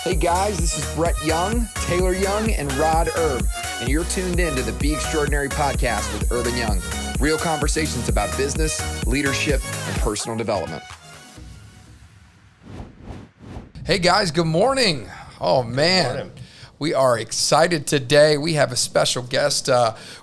Hey guys, this is Brett Young, Taylor Young, and Rod Erb, and you're tuned in to the Be Extraordinary podcast with Urban Young. Real conversations about business, leadership, and personal development. Hey guys, good morning. Oh man. Good morning. We are excited today. We have a special guest.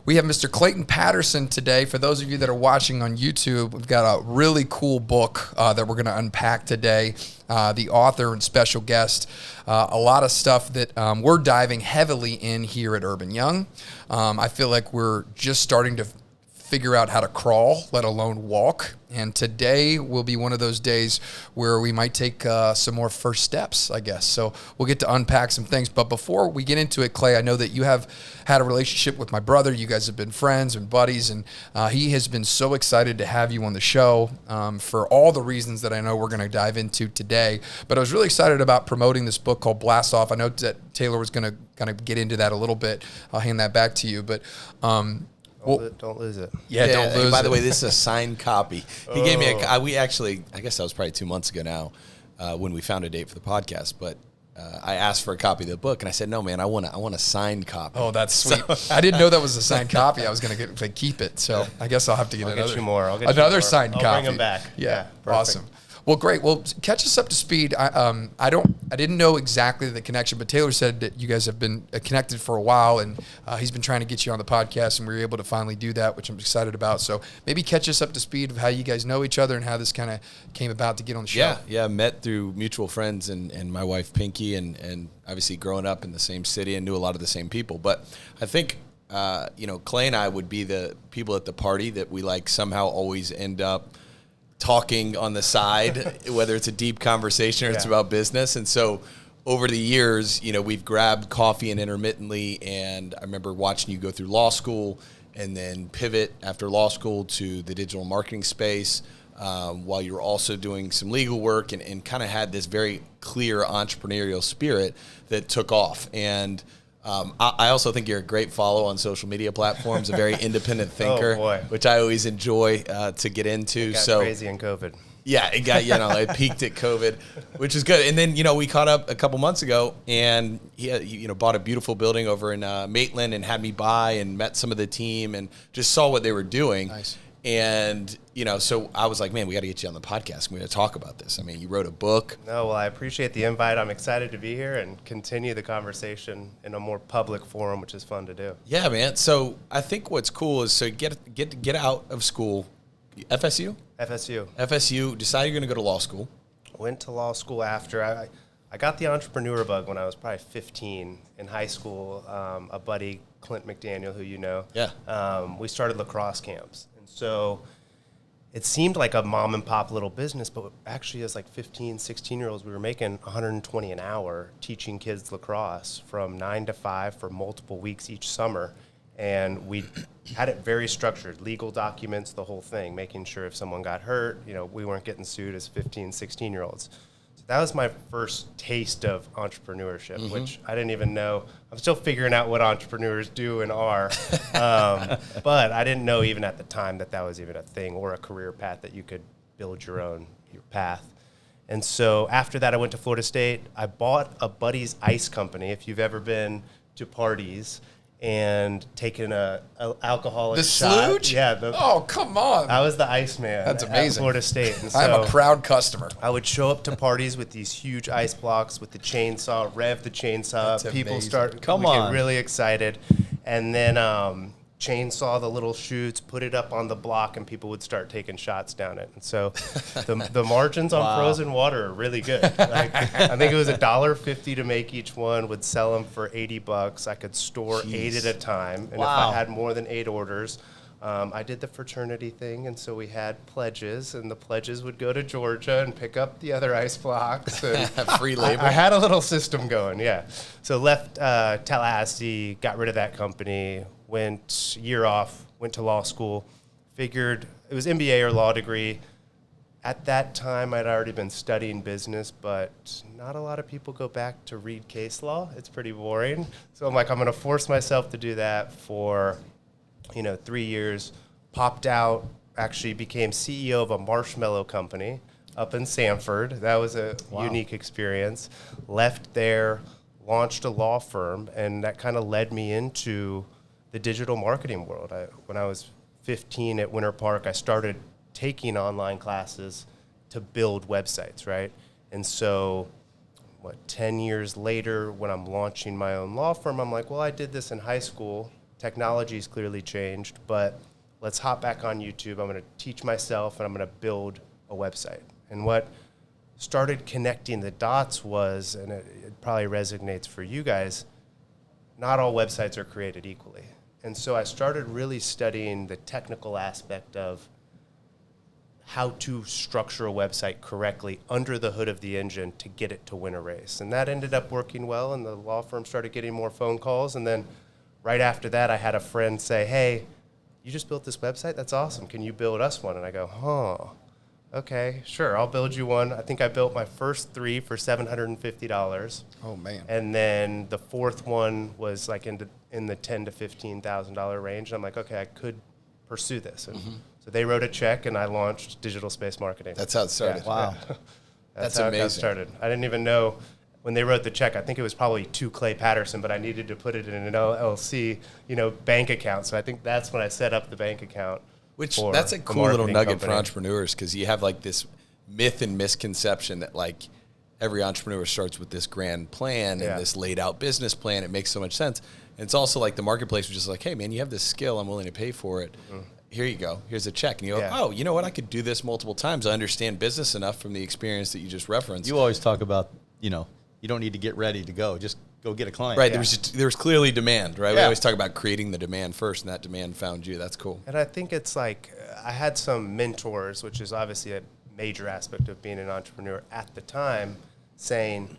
We have Mr. Clayton Patterson today. For those of you that are watching on YouTube, we've got a really cool book that we're going to unpack today. The author and special guest, a lot of stuff that we're diving heavily in here at Urban Young. I feel like we're just starting to figure out how to crawl, let alone walk. And today will be one of those days where we might take some more first steps, I guess. So we'll get to unpack some things. But before we get into it, Clay, I know that you have had a relationship with my brother. You guys have been friends and buddies, and he has been so excited to have you on the show for all the reasons that I know we're going to dive into today. But I was really excited about promoting this book called Blast Off. I know that Taylor was going to kind of get into that a little bit. I'll hand that back to you. But don't lose it. Yeah, don't lose it. By the way, this is a signed copy. He gave me we actually, I guess that was probably 2 months ago now when we found a date for the podcast, but I asked for a copy of the book, and I said, no, man, I want a signed copy. Oh, that's sweet. So, I didn't know that was a signed copy. I was going to keep it, so I guess I'll have to get I'll another. Get you more. I'll get another you more. signed copy. I'll bring them back. Yeah, awesome. Well, great. Well, catch us up to speed. I didn't know exactly the connection, but Taylor said that you guys have been connected for a while, and he's been trying to get you on the podcast, and we were able to finally do that, which I'm excited about. So maybe catch us up to speed of how you guys know each other and how this kind of came about to get on the show. Yeah, met through mutual friends and my wife Pinky, and obviously growing up in the same city and knew a lot of the same people. But I think Clay and I would be the people at the party that we somehow always end up talking on the side, whether it's a deep conversation or it's about business. And so over the years, we've grabbed coffee and intermittently, and I remember watching you go through law school and then pivot after law school to the digital marketing space while you were also doing some legal work and kind of had this very clear entrepreneurial spirit that took off. And I also think you're a great follow on social media platforms, a very independent thinker, which I always enjoy to get into. It got crazy in COVID. Yeah, it got, it peaked at COVID, which is good. And then, we caught up a couple months ago, and he bought a beautiful building over in Maitland and had me by and met some of the team and just saw what they were doing. Nice. And, so I was like, man, we got to get you on the podcast. We're going to talk about this. I mean, you wrote a book. No, well, I appreciate the invite. I'm excited to be here and continue the conversation in a more public forum, which is fun to do. Yeah, man. So I think what's cool is get out of school. FSU, decide you're going to go to law school. Went to law school after. I got the entrepreneur bug when I was probably 15 in high school. A buddy, Clint McDaniel, who you know. Yeah. We started lacrosse camps. So it seemed like a mom and pop little business, but actually as 15, 16-year-olds, we were making $120 an hour teaching kids lacrosse from 9 to 5 for multiple weeks each summer. And we had it very structured, legal documents, the whole thing, making sure if someone got hurt, we weren't getting sued as 15, 16-year-olds. So that was my first taste of entrepreneurship, which I didn't even know. I'm still figuring out what entrepreneurs do and are. But I didn't know even at the time that was even a thing or a career path that you could build your path. And so after that, I went to Florida State. I bought a buddy's ice company, if you've ever been to parties, and taken a alcoholic shot. The Sluge? Yeah. Oh, come on. I was the Iceman. That's amazing. At Florida State. And so I'm a proud customer. I would show up to parties with these huge ice blocks with the chainsaw, rev the chainsaw. That's People amazing. get really excited. And then chainsaw the little chutes, put it up on the block, and people would start taking shots down it. And so the margins on frozen water are really good. I think it was $1.50 to make each one, would sell them for $80. I could store 8 at a time. And if I had more than 8 orders, I did the fraternity thing, and so we had pledges, and the pledges would go to Georgia and pick up the other ice blocks. And Free labor. I had a little system going, yeah. So left Tallahassee, got rid of that company, went year off, went to law school, figured it was MBA or law degree. At that time, I'd already been studying business, but not a lot of people go back to read case law. It's pretty boring. So I'm going to force myself to do that for 3 years, popped out, actually became CEO of a marshmallow company up in Sanford. That was a unique experience. Left there, launched a law firm, and that kind of led me into the digital marketing world. When I was 15 at Winter Park, I started taking online classes to build websites, right? And so 10 years later, when I'm launching my own law firm, I'm like, well, I did this in high school. Technology's clearly changed, but let's hop back on YouTube. I'm going to teach myself, and I'm going to build a website. And what started connecting the dots was, and it probably resonates for you guys, not all websites are created equally. And so I started really studying the technical aspect of how to structure a website correctly under the hood of the engine to get it to win a race. And that ended up working well, and the law firm started getting more phone calls. And then right after that, I had a friend say, hey, you just built this website? That's awesome. Can you build us one? And I go, okay, sure, I'll build you one. I think I built my first 3 for $750. Oh, man. And then the fourth one was like in the $10,000 to $15,000 range. And I'm like, okay, I could pursue this. And so they wrote a check, and I launched Digital Space Marketing. That's how it started. Yeah. Wow. That's That's how amazing. it got started. I didn't even know when they wrote the check. I think it was probably to Clay Patterson, but I needed to put it in an LLC, bank account. So I think that's when I set up the bank account. Which for that's a the cool little marketing nugget for company. entrepreneurs, because you have like this myth and misconception that like every entrepreneur starts with this grand plan Yeah. and this laid out business plan. It makes so much sense. And it's also like the marketplace was just like, hey man, you have this skill, I'm willing to pay for it. Here you go. Here's a check. And you go, Yeah. oh, you know what? I could do this multiple times. I understand business enough from the experience that you just referenced. You always talk about, you don't need to get ready to go. Just go get a client. Right. Yeah. There was clearly demand, right? We Yeah. always talk about creating the demand first, and that demand found you. That's cool. And I think it's like I had some mentors, which is obviously a major aspect of being an entrepreneur at the time, saying,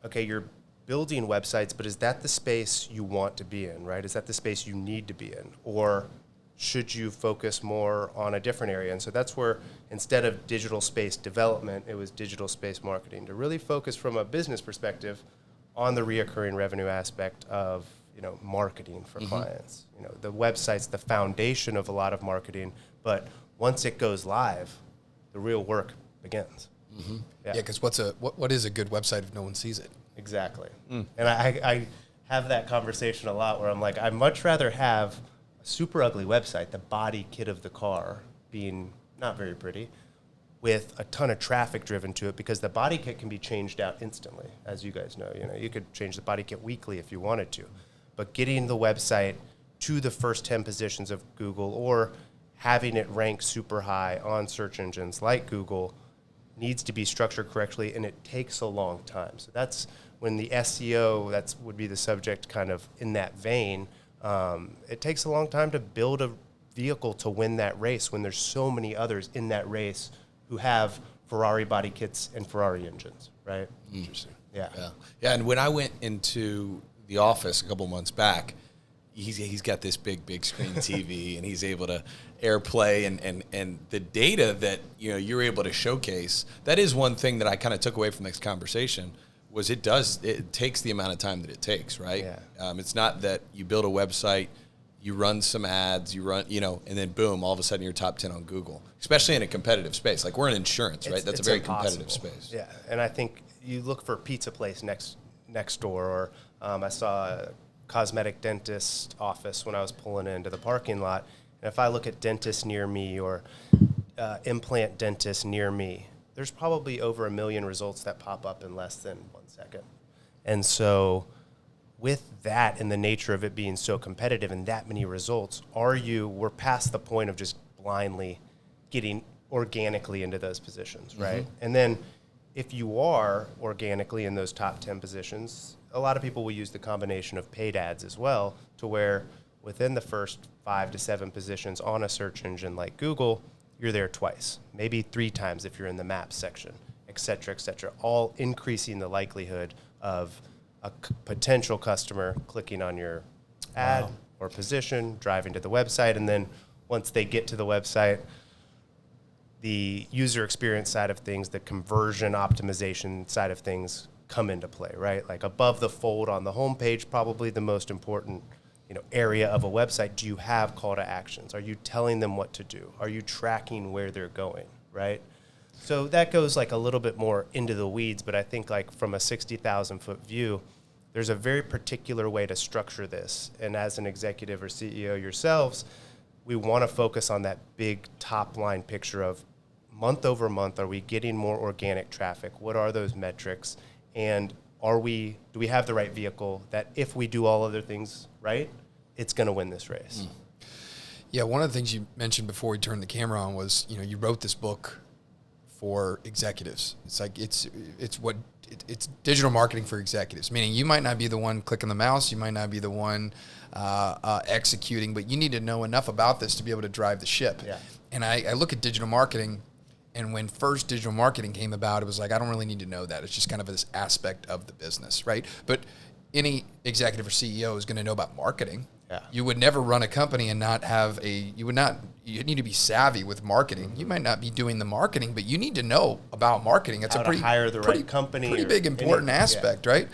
okay, you're building websites, but is that the space you want to be in, right? Is that the space you need to be in? Or should you focus more on a different area? And so that's where instead of digital space development, it was digital space marketing, to really focus from a business perspective on the reoccurring revenue aspect of marketing for clients. The website's the foundation of a lot of marketing, but once it goes live, the real work begins. Yeah, because what is a good website if no one sees it? Exactly. And I have that conversation a lot where I'm like, I'd much rather have a super ugly website, the body kit of the car being not very pretty, with a ton of traffic driven to it, because the body kit can be changed out instantly. As you guys know, you could change the body kit weekly if you wanted to. But getting the website to the first 10 positions of Google, or having it rank super high on search engines like Google, needs to be structured correctly, and it takes a long time. So that's when the SEO, would be the subject kind of in that vein. It takes a long time to build a vehicle to win that race when there's so many others in that race who have Ferrari body kits and Ferrari engines, right? Interesting. Yeah. Yeah, and when I went into the office a couple months back, he's got this big screen TV, and he's able to AirPlay and the data that you're able to showcase. That is one thing that I kind of took away from this conversation, was it takes the amount of time that it takes, right? Yeah. It's not that you build a website, you run some ads, and then boom, all of a sudden you're top 10 on Google, especially in a competitive space. Like we're in insurance, right? That's a very competitive space. Yeah, and I think you look for a pizza place next door, or I saw a cosmetic dentist office when I was pulling into the parking lot. And if I look at dentists near me, or implant dentists near me, there's probably over 1 million results that pop up in less than 1 second. And so with that and the nature of it being so competitive and that many results, we're past the point of just blindly getting organically into those positions, right? And then if you are organically in those top 10 positions, a lot of people will use the combination of paid ads as well, to where within the first 5 to 7 positions on a search engine like Google, you're there twice, maybe 3 times if you're in the maps section, et cetera, all increasing the likelihood of a potential customer clicking on your ad or position, driving to the website, and then once they get to the website, the user experience side of things, the conversion optimization side of things come into play, right? Like above the fold on the homepage, probably the most important area of a website. Do you have call to actions? Are you telling them what to do? Are you tracking where they're going, right? So that goes like a little bit more into the weeds, but I think like from a 60,000 foot view, there's a very particular way to structure this. And as an executive or CEO yourselves, we want to focus on that big top line picture of month over month, are we getting more organic traffic? What are those metrics? And do we have the right vehicle that if we do all other things right, it's going to win this race? Yeah, one of the things you mentioned before we turned the camera on was, you wrote this book for executives. It's like it's digital marketing for executives, meaning you might not be the one clicking the mouse, you might not be the one executing, but you need to know enough about this to be able to drive the ship. Yeah. And I look at digital marketing, and when first digital marketing came about, it was like, I don't really need to know that. It's just kind of this aspect of the business, right? But any executive or CEO is going to know about marketing. Yeah. You would never run a company and not have you need to be savvy with marketing. You might not be doing the marketing, but you need to know about marketing. It's How to hire the right company. Pretty big important aspect, right?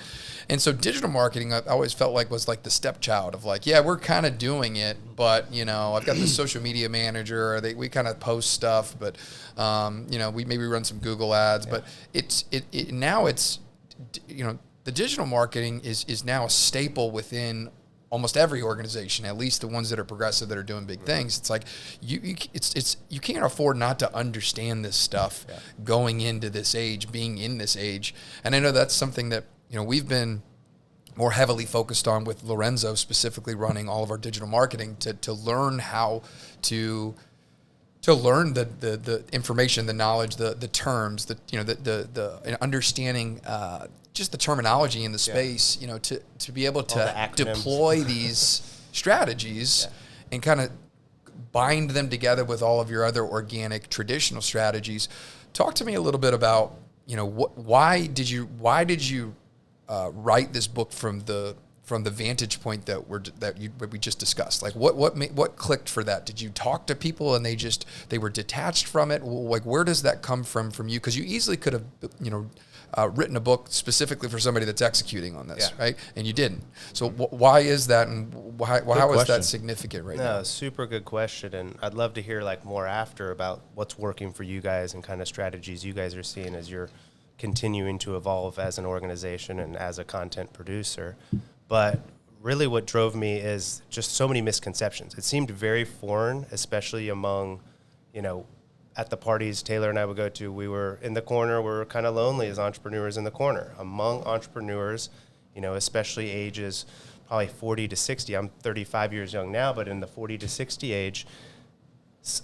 And so digital marketing, I always felt like was like the stepchild of like, yeah, we're kind of doing it, but I've got this social media manager, we kind of post stuff, but we maybe run some Google ads, but now it's the digital marketing is now a staple within almost every organization, at least the ones that are progressive, that are doing big things. It's like you can't afford not to understand this stuff going into this age, being in this age. And I know that's something that we've been more heavily focused on with Lorenzo, specifically running all of our digital marketing to learn how to learn the information, the knowledge, the terms, the understanding. Just the terminology in the space, to be able to deploy these strategies and kind of bind them together with all of your other organic traditional strategies. Talk to me a little bit about, why did you write this book from the vantage point that we just discussed? Like what clicked for that? Did you talk to people and they were detached from it? Like, where does that come from you? Because you easily could have, written a book specifically for somebody that's executing on this, right? And you didn't. So why is that, and how is that significant right now? Super good question, and I'd love to hear more after about what's working for you guys and kind of strategies you guys are seeing as you're continuing to evolve as an organization and as a content producer. But really what drove me is just so many misconceptions. It seemed very foreign, especially among, at the parties Taylor and I would go to, we were in the corner, we were kind of lonely as entrepreneurs in the corner. Among entrepreneurs, especially ages probably 40 to 60, I'm 35 years young now, but in the 40 to 60 age,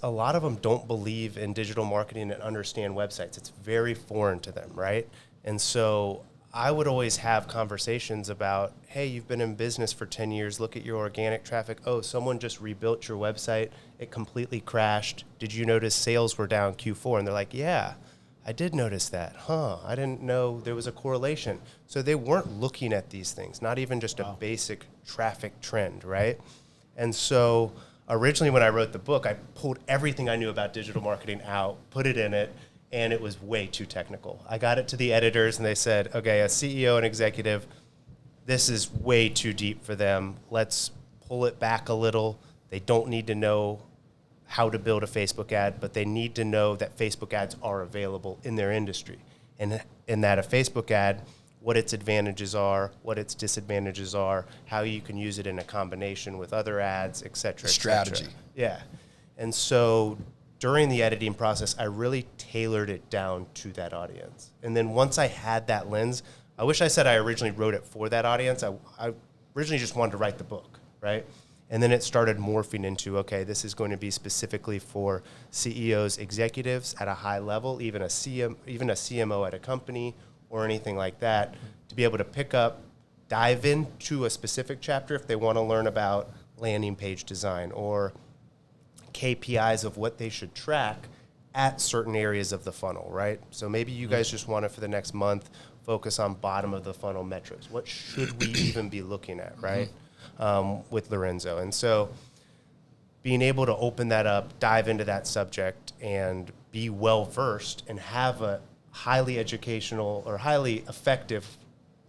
a lot of them don't believe in digital marketing and understand websites. It's very foreign to them, right? And so I would always have conversations about, hey, you've been in business for 10 years. Look at your organic traffic. Oh, someone just rebuilt your website. It completely crashed. Did you notice sales were down Q4? And they're like, yeah, I did notice that. I didn't know there was a correlation. So they weren't looking at these things, not even just a basic traffic trend, right? And so originally when I wrote the book, I pulled everything I knew about digital marketing out, put it in it, and it was way too technical. I got it to the editors, and they said, okay, a CEO and executive, this is way too deep for them. Let's pull it back a little. They don't need to know how to build a Facebook ad, but they need to know that Facebook ads are available in their industry. And that a Facebook ad, what its advantages are, what its disadvantages are, how you can use it in a combination with other ads, et cetera, et strategy. cetera. Yeah. And so during the editing process, I really tailored it down to that audience. And then once I had that lens, I wish I said I originally wrote it for that audience. I originally just wanted to write the book, right? And then it started morphing into, okay, this is going to be specifically for CEOs, executives at a high level, even a CMO at a company or anything like that, to be able to pick up, dive into a specific chapter if they want to learn about landing page design or KPIs of what they should track at certain areas of the funnel, right? So maybe you guys just want to, for the next month, focus on bottom of the funnel metrics. What should we even be looking at, right? With Lorenzo. And so being able to open that up, dive into that subject, and be well-versed and have a highly educational or highly effective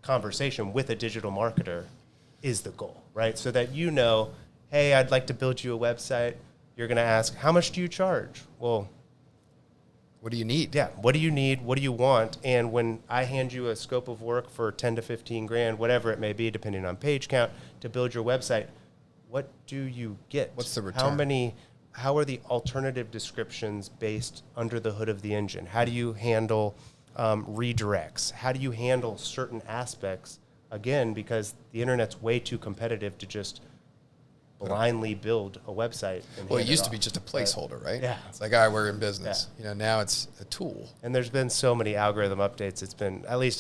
conversation with a digital marketer is the goal, right? So that hey, I'd like to build you a website. You're going to ask, how much do you charge? Well, What do you need? Yeah. What do you need? What do you want? And when I hand you a scope of work for 10 to 15 grand, whatever it may be, depending on page count, to build your website, what do you get? What's the return? How are the alternative descriptions based under the hood of the engine? How do you handle redirects? How do you handle certain aspects? Again, because the internet's way too competitive to just blindly build a website. Well, it used to be just a placeholder, right? Yeah. It's like, all right, we're in business. Yeah. You know, now it's a tool. And there's been so many algorithm updates. It's been, at least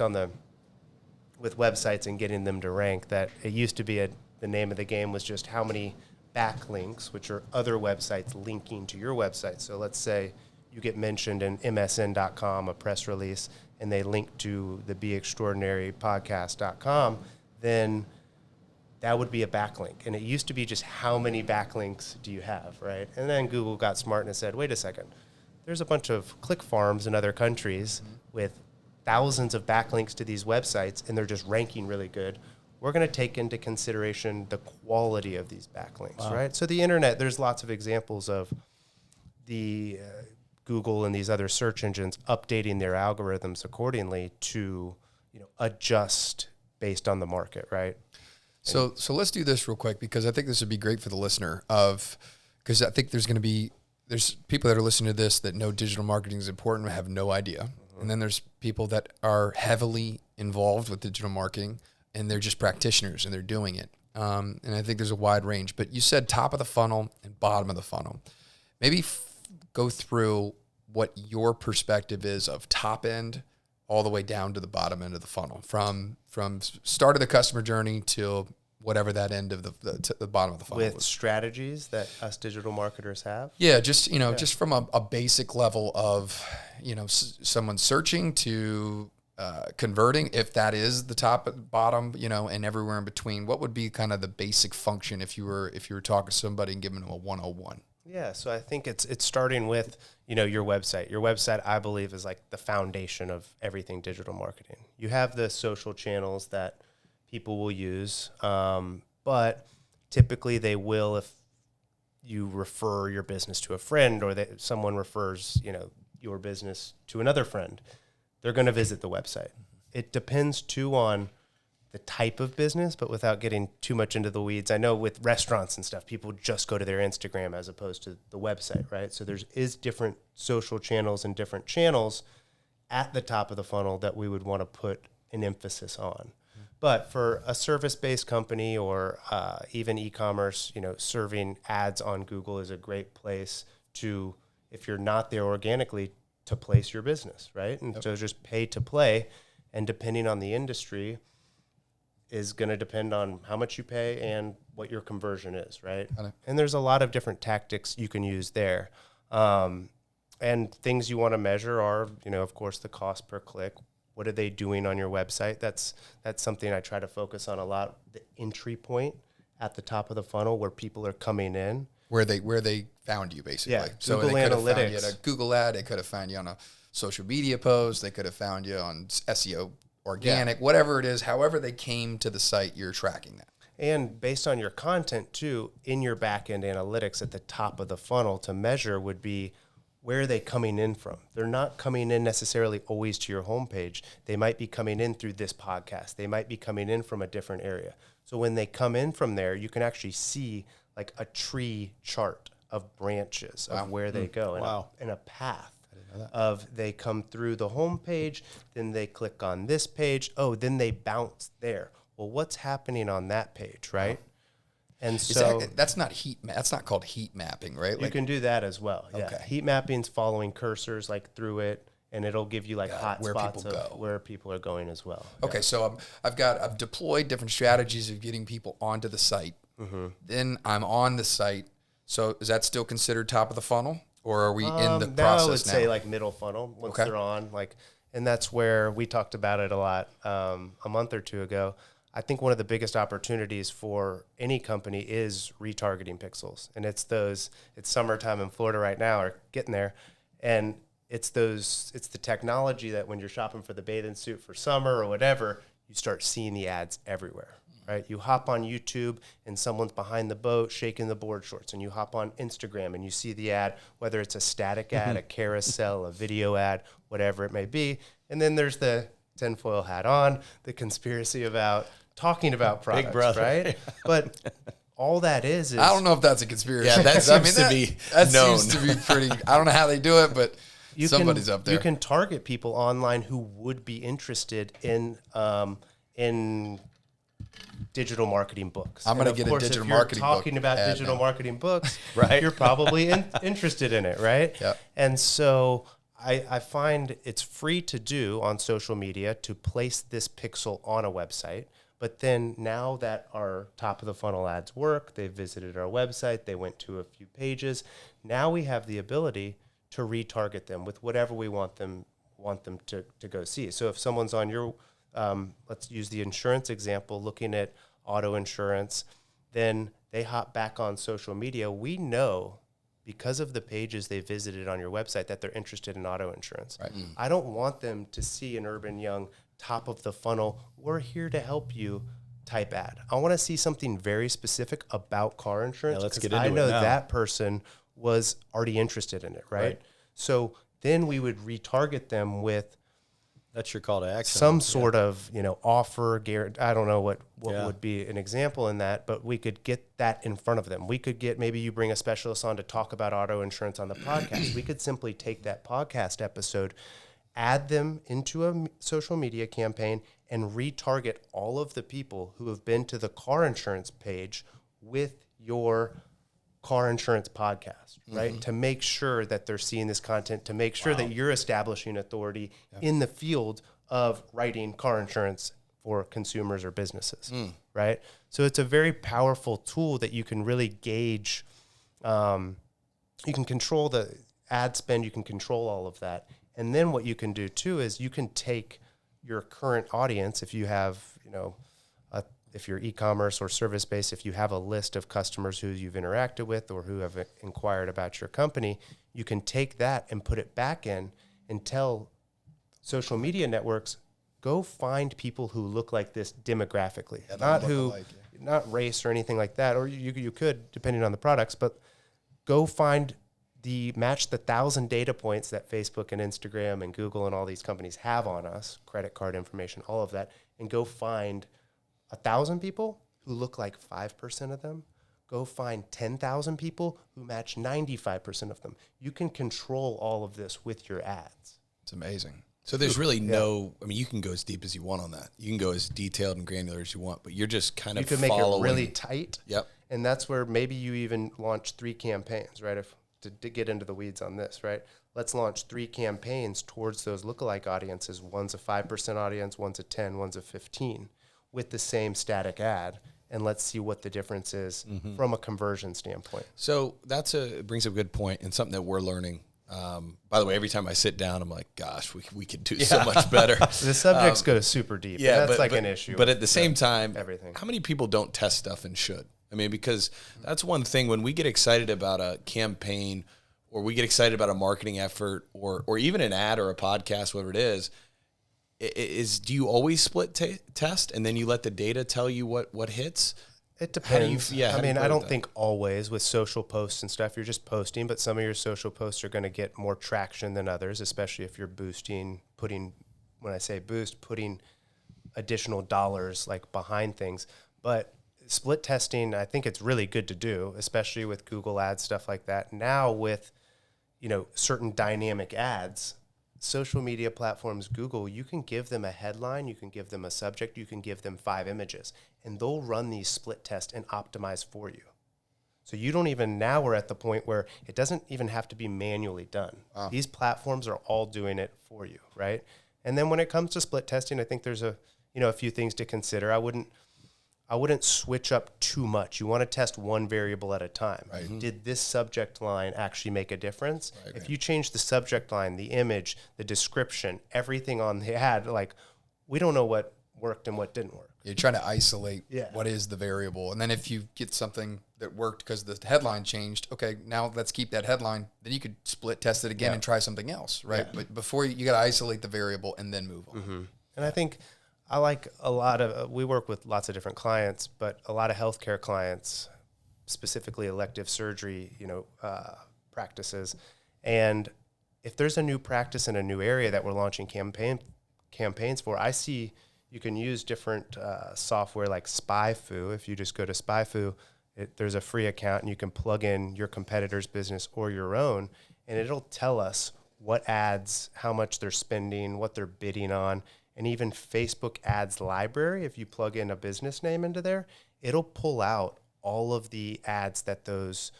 with websites and getting them to rank, that it used to be the name of the game was just how many backlinks, which are other websites linking to your website. So let's say you get mentioned in MSN.com, a press release, and they link to the BeExtraordinaryPodcast.com, then that would be a backlink. And it used to be just how many backlinks do you have, right? And then Google got smart and said, wait a second, there's a bunch of click farms in other countries with thousands of backlinks to these websites, and they're just ranking really good. We're going to take into consideration the quality of these backlinks, right? So the internet, there's lots of examples of the Google and these other search engines updating their algorithms accordingly to, adjust based on the market, right? So let's do this real quick, because I think this would be great for the listener because I think there's people that are listening to this that know digital marketing is important and have no idea. And then there's people that are heavily involved with digital marketing and they're just practitioners and they're doing it. And I think there's a wide range, but you said top of the funnel and bottom of the funnel. Maybe go through what your perspective is of top end all the way down to the bottom end of the funnel, from start of the customer journey to whatever that end of the bottom of the funnel with is. Strategies that us digital marketers have. Yeah, just from a basic level of someone searching to converting, if that is the top and bottom, and everywhere in between. What would be kind of the basic function if you were talking to somebody and giving them a 101? Yeah, so I think it's starting with, your website. Your website, I believe, is like the foundation of everything digital marketing. You have the social channels that people will use, but typically they will if you refer your business to a friend or that someone refers, your business to another friend. They're going to visit the website. It depends, too, on the type of business, but without getting too much into the weeds. I know with restaurants and stuff, people just go to their Instagram as opposed to the website, right? So is different social channels and different channels at the top of the funnel that we would want to put an emphasis on. Mm-hmm. But for a service-based company or even e-commerce, serving ads on Google is a great place to, if you're not there organically, to place your business, right? And so just pay to play, and depending on the industry is going to depend on how much you pay and what your conversion is, right? And there's a lot of different tactics you can use there. And things you want to measure are, of course, the cost per click. What are they doing on your website? That's something I try to focus on a lot. The entry point at the top of the funnel where people are coming in. Where they found you, basically. Yeah, so Google they could have found you Analytics. at a Google ad. They could have found you on a social media post. They could have found you on SEO, organic, whatever it is. However they came to the site, you're tracking that. And based on your content, too, in your back-end analytics at the top of the funnel to measure would be, where are they coming in from? They're not coming in necessarily always to your homepage. They might be coming in through this podcast. They might be coming in from a different area. So when they come in from there, you can actually see like a tree chart of branches of where they go and a path of they come through the homepage, then they click on this page. Oh, then they bounce there. Well, what's happening on that page, right? And so that's not that's not called heat mapping, right? You can do that as well. Yeah. Okay. Heat mapping's following cursors like through it, and it'll give you like hot where spots people of go. where people are going as well. Okay, so I've deployed different strategies of getting people onto the site. Mm-hmm. Then I'm on the site. So is that still considered top of the funnel, or are we in the process I would now? say like middle funnel once they're on, and that's where we talked about it a lot a month or two ago. I think one of the biggest opportunities for any company is retargeting pixels. And it's summertime in Florida right now, or getting there. And it's the technology that when you're shopping for the bathing suit for summer or whatever, you start seeing the ads everywhere. right? You hop on YouTube and someone's behind the boat shaking the board shorts, and you hop on Instagram and you see the ad, whether it's a static ad, a carousel, a video ad, whatever it may be. And then there's the tinfoil hat on, the conspiracy about talking about products, Big brother. Right? But all that is I don't know if that's a conspiracy. Yeah, that seems to be that known. seems to be pretty. I don't know how they do it, but somebody's up there. You can target people online who would be interested in digital marketing books. I'm going to get a digital marketing book. Talking about ad digital now. marketing books, Right. You're probably interested in it, right? Yep. And so I find it's free to do on social media to place this pixel on a website. But then now that our top of the funnel ads work, they visited our website, they went to a few pages. Now we have the ability to retarget them with whatever we want them to go see. So if someone's on your, let's use the insurance example, looking at auto insurance, then they hop back on social media. We know because of the pages they visited on your website that they're interested in auto insurance. Right. I don't want them to see an Urban Young top of the funnel, we're here to help you type ad. I want to see something very specific about car insurance. Yeah, let's get I into know it now. that person was already interested in it, right? So then we would retarget them with That's your call to action. some sort of, offer, guarantee. I don't know what Yeah. would be an example in that, but we could get that in front of them. We could get, maybe you bring a specialist on to talk about auto insurance on the podcast. We could simply take that podcast episode, add them into a social media campaign, and retarget all of the people who have been to the car insurance page with your car insurance podcast, right? To make sure that they're seeing this content, to make sure that you're establishing authority in the field of writing car insurance for consumers or businesses, right? So it's a very powerful tool that you can really gauge. You can control the ad spend, you can control all of that. And then what you can do too is you can take your current audience, if you have, if you're e-commerce or service-based, if you have a list of customers who you've interacted with or who have inquired about your company, you can take that and put it back in and tell social media networks, go find people who look like this demographically, not race or anything like that, or you could, depending on the products, but go find match the 1,000 data points that Facebook and Instagram and Google and all these companies have on us, credit card information, all of that, and go find 1,000 people who look like 5% of them. Go find 10,000 people who match 95% of them. You can control all of this with your ads. It's amazing. So there's really you can go as deep as you want on that. You can go as detailed and granular as you want, but you're just kind of following. You can make it really tight. Yep. And that's where maybe you even launch 3 campaigns, right? To get into the weeds on this, right? Let's launch 3 campaigns towards those lookalike audiences. One's a 5% audience, one's a 10, one's a 15, with the same static ad, and let's see what the difference is from a conversion standpoint. So it brings up a good point and something that we're learning. By the way, every time I sit down, I'm like, gosh, we could do so much better. The subjects go super deep. Yeah, that's an issue. But at the same time, everything. How many people don't test stuff and should? I mean, because that's one thing when we get excited about a campaign or we get excited about a marketing effort or even an ad or a podcast, whatever it is, do you always split test and then you let the data tell you what hits? It depends. I don't think think always with social posts and stuff, you're just posting, but some of your social posts are going to get more traction than others, especially if you're putting additional dollars like behind things. But split testing, I think it's really good to do, especially with Google ads, stuff like that. Now with, certain dynamic ads, social media platforms, Google, you can give them a headline, you can give them a subject, you can give them 5 images, and they'll run these split tests and optimize for you. So now we're at the point where it doesn't even have to be manually done. Wow. These platforms are all doing it for you, right? And then when it comes to split testing, I think there's a few things to consider. I wouldn't switch up too much. You want to test one variable at a time. Right. Did this subject line actually make a difference? Right, if you change the subject line, the image, the description, everything on the ad, we don't know what worked and what didn't work. You're trying to isolate what is the variable. And then if you get something that worked because the headline changed, okay, now let's keep that headline. Then you could split test it again and try something else, right? Yeah. But before you got to isolate the variable and then move on. And I think I like a lot of, we work with lots of different clients, but a lot of healthcare clients, specifically elective surgery, practices. And if there's a new practice in a new area that we're launching campaigns for, I see you can use different software like SpyFu. If you just go to SpyFu, there's a free account and you can plug in your competitor's business or your own, and it'll tell us what ads, how much they're spending, what they're bidding on, and even Facebook ads library. If you plug in a business name into there, it'll pull out all of the ads that those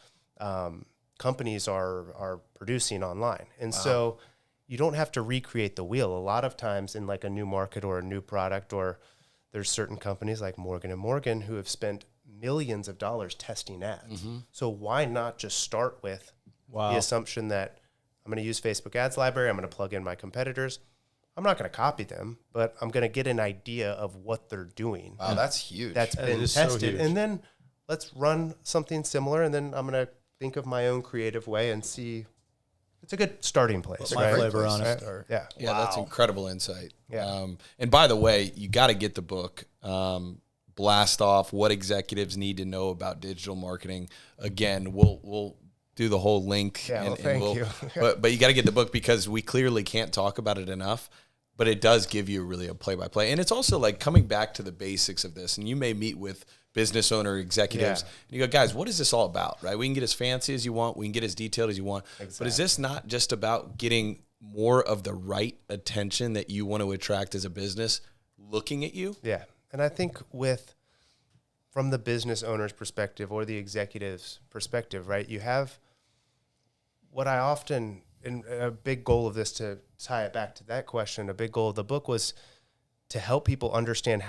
companies are producing online. And so you don't have to recreate the wheel. A lot of times in like a new market or a new product, or there's certain companies like Morgan & Morgan who have spent millions of dollars testing ads. So why not just start with the assumption that I'm going to use Facebook ads library, I'm going to plug in my competitors. I'm not going to copy them, but I'm going to get an idea of what they're doing. Wow, that's huge. That's been tested. And then let's run something similar, and then I'm going to think of my own creative way and see. It's a good starting place. My flavor on it. Yeah. Yeah, that's incredible insight. Yeah. And by the way, you got to get the book. Blast off what executives need to know about digital marketing. Again, we'll do the whole link. Yeah, thank you. but you got to get the book because we clearly can't talk about it enough. But it does give you really a play-by-play. And it's also like coming back to the basics of this. And you may meet with business owner executives. And you go, guys, what is this all about, right? We can get as fancy as you want. We can get as detailed as you want. Exactly. But is this not just about getting more of the right attention that you want to attract as a business looking at you? Yeah. And I think from the business owner's perspective or the executive's perspective, right, you have what I often, and a big goal of this, to tie it back to that question, a big goal of the book was to help people understand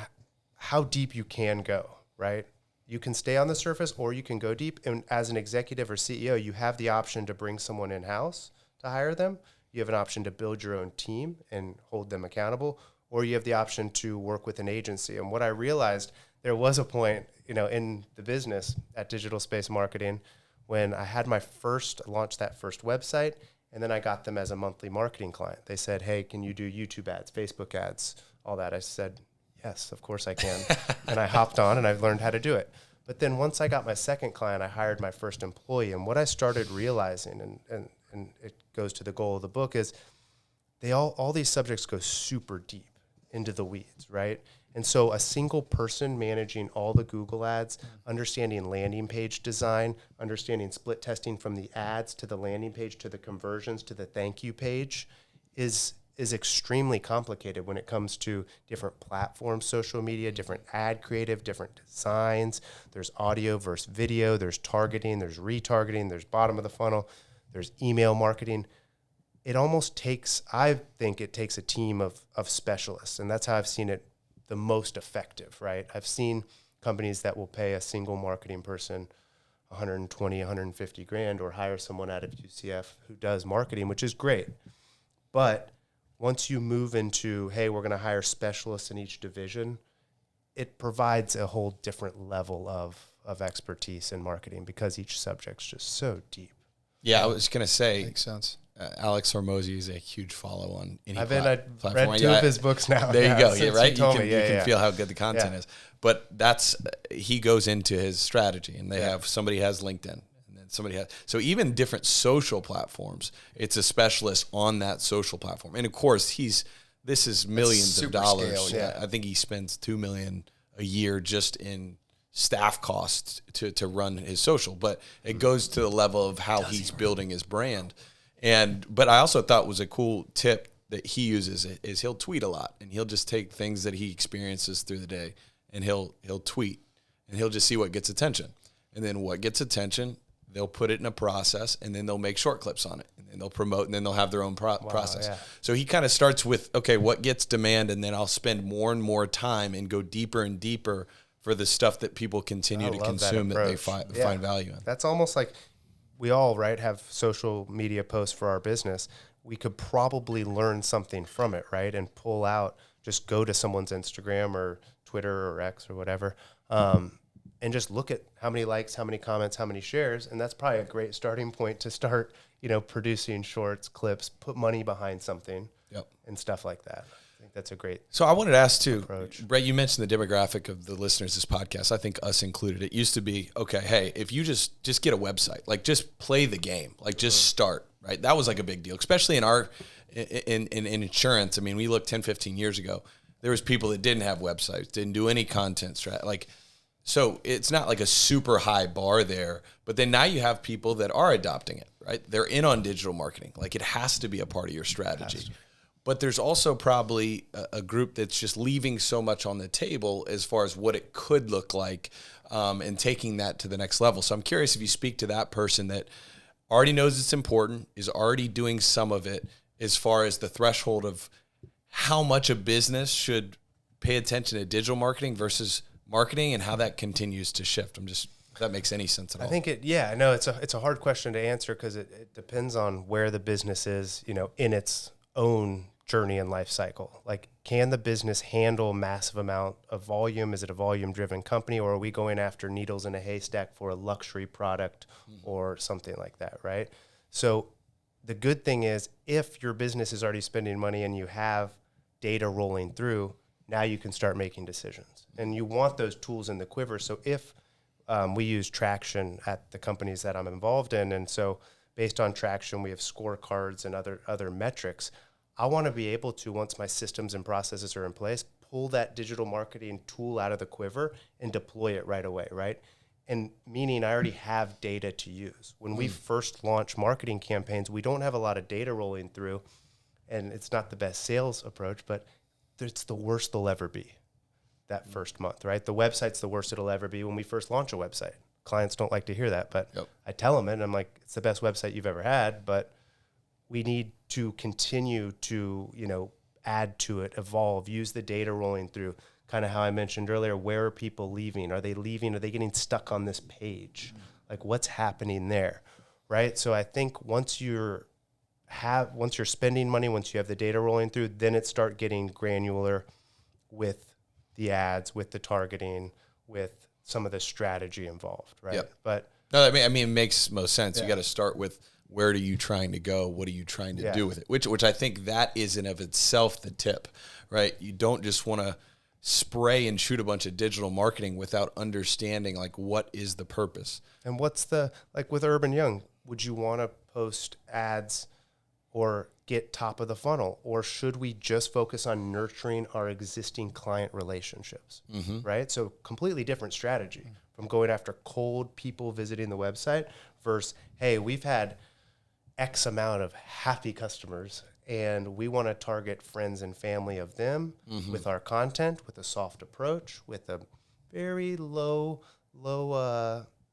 how deep you can go, right? You can stay on the surface or you can go deep. And as an executive or CEO, you have the option to bring someone in-house to hire them. You have an option to build your own team and hold them accountable, or you have the option to work with an agency. And what I realized, there was a point, in the business at Digital Space Marketing when I had launched that first website, and then I got them as a monthly marketing client. They said, hey, can you do YouTube ads, Facebook ads, all that? I said, yes, of course I can. And I hopped on and I've learned how to do it. But then once I got my second client, I hired my first employee. And what I started realizing, and it goes to the goal of the book, is all these subjects go super deep into the weeds, right? And so a single person managing all the Google ads, understanding landing page design, understanding split testing from the ads to the landing page to the conversions to the thank you page is extremely complicated when it comes to different platforms, social media, different ad creative, different designs. There's audio versus video, there's targeting, there's retargeting, there's bottom of the funnel, there's email marketing. I think it takes a team of specialists, and that's how I've seen it the most effective, right? I've seen companies that will pay a single marketing person 120, 150 grand, or hire someone out of UCF who does marketing, which is great. But once you move into, hey, we're going to hire specialists in each division, it provides a whole different level of expertise in marketing because each subject's just so deep. Yeah, I was going to say, Makes sense. Alex Hormozi is a huge follow on any I've platform. read two of his books now. There you go. Yeah, right. You You can feel how good the content is. But he goes into his strategy, and they have somebody has LinkedIn, and then somebody has. So even different social platforms, it's a specialist on that social platform. And of course, this is millions of dollars. Scale, yeah. I think he spends $2 million a year just in staff costs to run his social. But it goes to the level of how he's building his brand. But I also thought was a cool tip that he uses is he'll tweet a lot, and he'll just take things that he experiences through the day, and he'll tweet, and he'll just see what gets attention. And then what gets attention, they'll put it in a process, and then they'll make short clips on it, and then they'll promote, and then they'll have their own process. Yeah. So he kind of starts with, okay, what gets demand, and then I'll spend more and more time and go deeper and deeper for the stuff that people continue to consume that they find value in. That's almost like we all, right, have social media posts for our business. We could probably learn something from it, right, and pull out, just go to someone's Instagram or Twitter or X or whatever, and just look at how many likes, how many comments, how many shares, and that's probably a great starting point to start, producing shorts, clips, put money behind something, and stuff like that. think that's a great. So I wanted to ask too, approach. Brett, you mentioned the demographic of the listeners of this podcast. I think us included. It used to be, okay, hey, if you just get a website, like just play the game, like just start, right? That was like a big deal, especially in our, in insurance. I mean, we looked 10, 15 years ago, there was people that didn't have websites, didn't do any content like, so it's not like a super high bar there, but then now you have people that are adopting it, right? They're in on digital marketing. Like it has to be a part of your strategy. But there's also probably a group that's just leaving so much on the table as far as what it could look like and taking that to the next level. So I'm curious if you speak to that person that already knows it's important, is already doing some of it as far as the threshold of how much a business should pay attention to digital marketing versus marketing and how that continues to shift. If that makes any sense at all. I think it's a hard question to answer because it depends on where the business is, in its own journey and life cycle. Like, can the business handle massive amount of volume? Is it a volume driven company, or are we going after needles in a haystack for a luxury product or something like that? Right. So the good thing is if your business is already spending money and you have data rolling through, now you can start making decisions, and you want those tools in the quiver. So if we use traction at the companies that I'm involved in, and so based on traction, we have scorecards and other metrics. I want to be able to, once my systems and processes are in place, pull that digital marketing tool out of the quiver and deploy it right away, right? And meaning I already have data to use. When we first launch marketing campaigns, we don't have a lot of data rolling through, and it's not the best sales approach, but it's the worst they'll ever be that first month, right? The website's the worst it'll ever be when we first launch a website. Clients don't like to hear that, but I tell them it, and I'm like, it's the best website you've ever had, but we need to continue to, add to it, evolve, use the data rolling through, kind of how I mentioned earlier. Where are people leaving? Are they leaving? Are they getting stuck on this page? Like, what's happening there, right? So I think once you're spending money, once you have the data rolling through, then it start getting granular with the ads, with the targeting, with some of the strategy involved, right? Yep. But no, I mean, it makes most sense. You got to start with, where are you trying to go? What are you trying to do with it? Which I think that is in of itself the tip, right? You don't just want to spray and shoot a bunch of digital marketing without understanding, like, what is the purpose? And what's like with Urban Young, would you want to post ads or get top of the funnel? Or should we just focus on nurturing our existing client relationships, right? So completely different strategy from going after cold people visiting the website versus, hey, we've had X amount of happy customers and we want to target friends and family of them with our content, with a soft approach, with a very low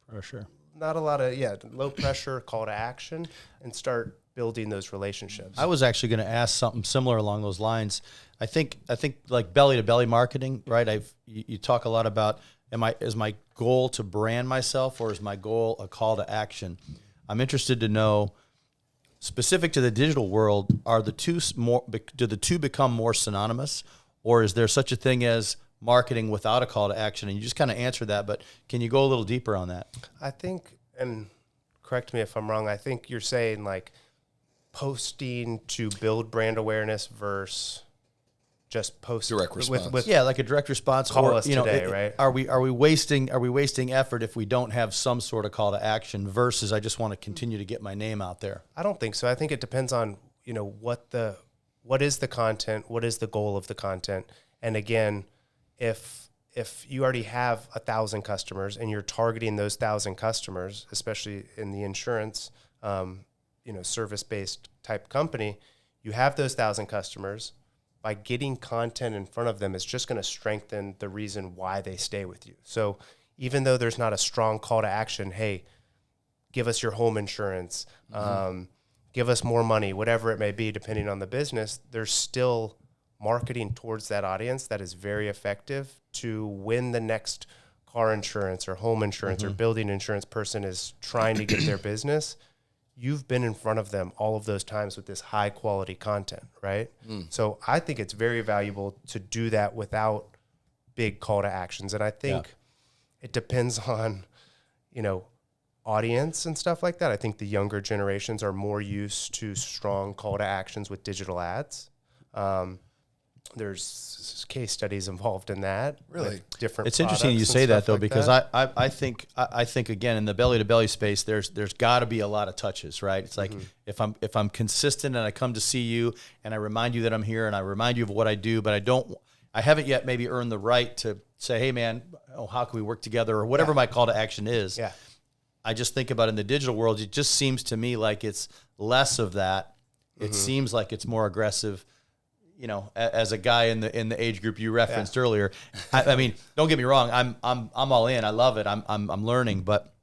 pressure. Not a lot of, low pressure call to action, and start building those relationships. I was actually going to ask something similar along those lines. I think like belly to belly marketing, right? You talk a lot about, is my goal to brand myself, or is my goal a call to action? I'm interested to know, specific to the digital world, do the two become more synonymous, or is there such a thing as marketing without a call to action? And you just kind of answered that, but can you go a little deeper on that? I think, and correct me if I'm wrong, I think you're saying like posting to build brand awareness versus just post direct response. With like a direct response. Call us today, right? Are we wasting effort if we don't have some sort of call to action versus I just want to continue to get my name out there? I don't think so. I think it depends on, what is the content, what is the goal of the content. And again, if you already have 1,000 customers and you're targeting those 1,000 customers, especially in the insurance, service-based type company, you have those 1,000 customers. By getting content in front of them is just going to strengthen the reason why they stay with you. So even though there's not a strong call to action, hey, give us your home insurance, give us more money, whatever it may be, depending on the business, there's still marketing towards that audience that is very effective to win the next car insurance or home insurance or building insurance person is trying to get their business. You've been in front of them all of those times with this high quality content, right? So I think it's very valuable to do that without big call to actions. And I think it depends on, audience and stuff like that. I think the younger generations are more used to strong call to actions with digital ads. There's case studies involved in that. Really? With different. It's interesting you products say and that stuff though, like because that. I think again in the belly to belly space, there's got to be a lot of touches, right? It's like if I'm consistent and I come to see you and I remind you that I'm here and I remind you of what I do, but I haven't yet maybe earned the right to say, hey man, how can we work together or whatever my call to action is. Yeah. I just think about in the digital world, it just seems to me like it's less of that. It seems like it's more aggressive. You know, as a guy in the age group you referenced earlier, I mean, don't get me wrong. I'm all in. I love it. I'm learning, but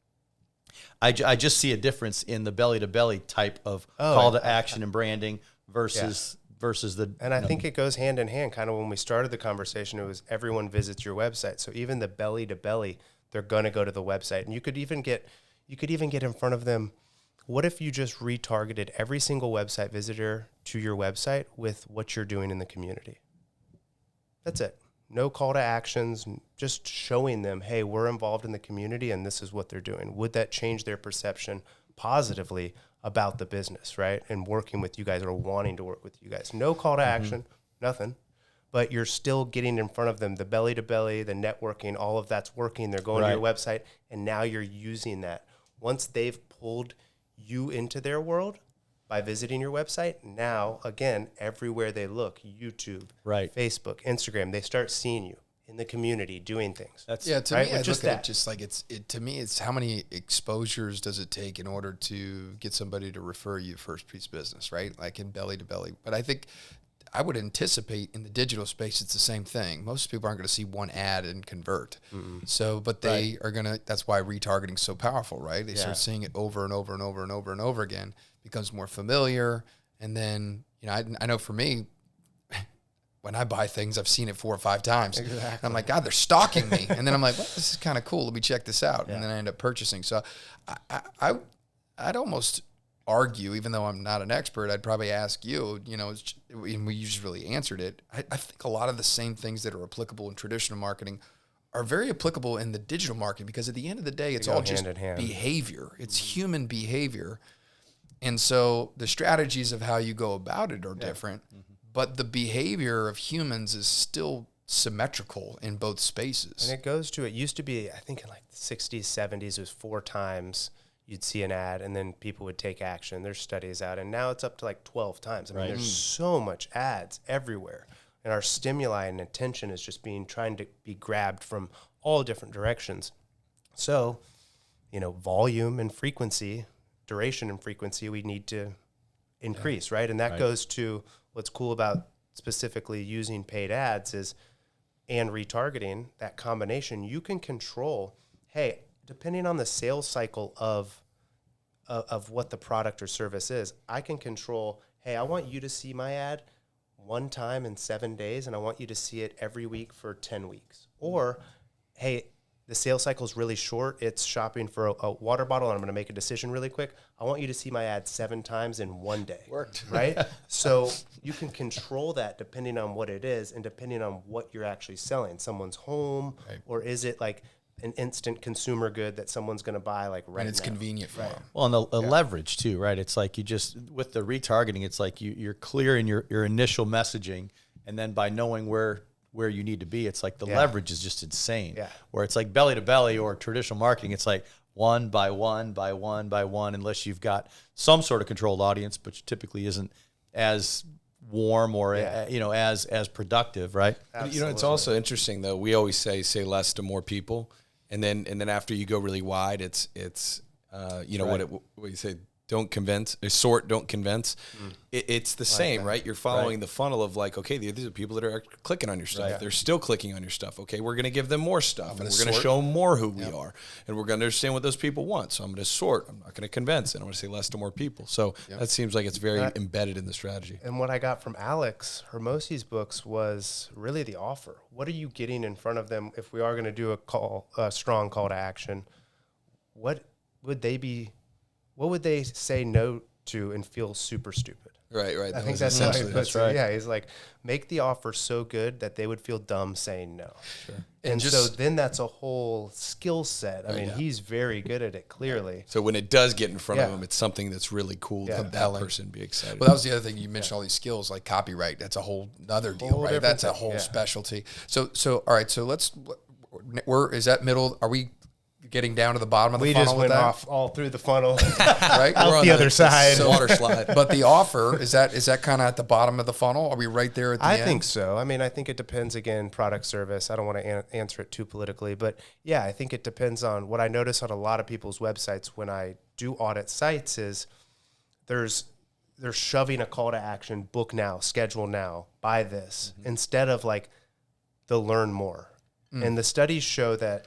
I just see a difference in the belly to belly type of call to action and branding versus the. And I think it goes hand in hand. Kind of when we started the conversation, it was everyone visits your website. So even the belly to belly, they're gonna go to the website, and you could even get in front of them. What if you just retargeted every single website visitor to your website with what you're doing in the community? That's it. No call to actions, just showing them, hey, we're involved in the community and this is what they're doing. Would that change their perception positively about the business, right? And working with you guys or wanting to work with you guys. No call to action, nothing. But you're still getting in front of them, the belly to belly, the networking, all of that's working. They're going to your website and now you're using that. Once they've pulled you into their world by visiting your website, now again everywhere they look, YouTube, Facebook, Instagram, they start seeing you in the community doing things. To me, I look at it just like to me it's how many exposures does it take in order to get somebody to refer you first piece of business, right? Like in belly to belly. But I think I would anticipate in the digital space, it's the same thing. Most people aren't going to see one ad and convert. So, but they are going to, that's why retargeting is so powerful, right? They start seeing it over and over and over and over and over again, becomes more familiar. And then, you know, I know for me, when I buy things, I've seen it 4 or 5 times. Exactly. I'm like, God, they're stalking me. And then I'm like, well, this is kind of cool. Let me check this out. And then I end up purchasing. So I'd almost argue, even though I'm not an expert, I'd probably ask you, you know, and we just really answered it. I think a lot of the same things that are applicable in traditional marketing are very applicable in the digital marketing, because at the end of the day, it's all just behavior. It's human behavior. And so the strategies of how you go about it are different, but the behavior of humans is still symmetrical in both spaces. And it used to be, I think in like the 60s, 70s, it was 4 times you'd see an ad and then people would take action. There's studies out, and now it's up to like 12 times. I mean, there's so much ads everywhere, and our stimuli and attention is just trying to be grabbed from all different directions. So, you know, volume and frequency, duration and frequency, we need to increase, right? And that goes to what's cool about specifically using paid ads and retargeting, that combination. You can control, hey, depending on the sales cycle of what the product or service is, I can control, hey, I want you to see my ad one time in 7 days, and I want you to see it every week for 10 weeks. Or, hey, the sales cycle is really short. It's shopping for a water bottle, and I'm going to make a decision really quick. I want you to see my ad 7 times in 1 day. Worked. Right? So you can control that depending on what it is and depending on what you're actually selling. Someone's home, or is it like an instant consumer good that someone's going to buy like right now. And it's convenient for them. Well, and the leverage too, right? It's like you just, with the retargeting, it's like you're clear in your initial messaging, and then by knowing where you need to be, it's like the leverage is just insane. Yeah. Where it's like belly to belly or traditional marketing, it's like one by one by one by one, unless you've got some sort of controlled audience, which typically isn't as warm or you know, as productive, right? Absolutely. You know, it's also interesting though. We always say less to more people, and then after you go really wide, it's you know, what you say. Don't convince, sort, don't convince. It's the same, right? You're following the funnel of like, okay, these are people that are clicking on your stuff. Right. They're still clicking on your stuff. Okay, we're going to give them more stuff, and we're going to show them more who we are, and we're going to understand what those people want. So I'm going to sort. I'm not going to convince, and I'm going to say less to more people. So that seems like it's very embedded in the strategy. And what I got from Alex Hermosi's books was really the offer. What are you getting in front of them? If we are going to do a strong call to action, what would they say no to and feel super stupid. Right. I think that's how he puts it. Yeah, he's like, make the offer so good that they would feel dumb saying no. Sure. And so then that's a whole skill set. I mean, he's very good at it, clearly. So when it does get in front of him, it's something that's really cool to that person be excited. Well, that was the other thing. You mentioned all these skills like copyright. That's a whole other deal, right? That's a whole specialty. So all right. So is that middle? Are we getting down to the bottom of the funnel? We just went off all through the funnel, right? Out the other side. Water slide. But the offer, is that kind of at the bottom of the funnel? Are we right there at the end? I think so. I mean, I think it depends, again, product, service. I don't want to answer it too politically, but yeah, I think it depends on what I notice on a lot of people's websites when I do audit sites is they're shoving a call to action, book now, schedule now, buy this, instead of like the learn more. And the studies show that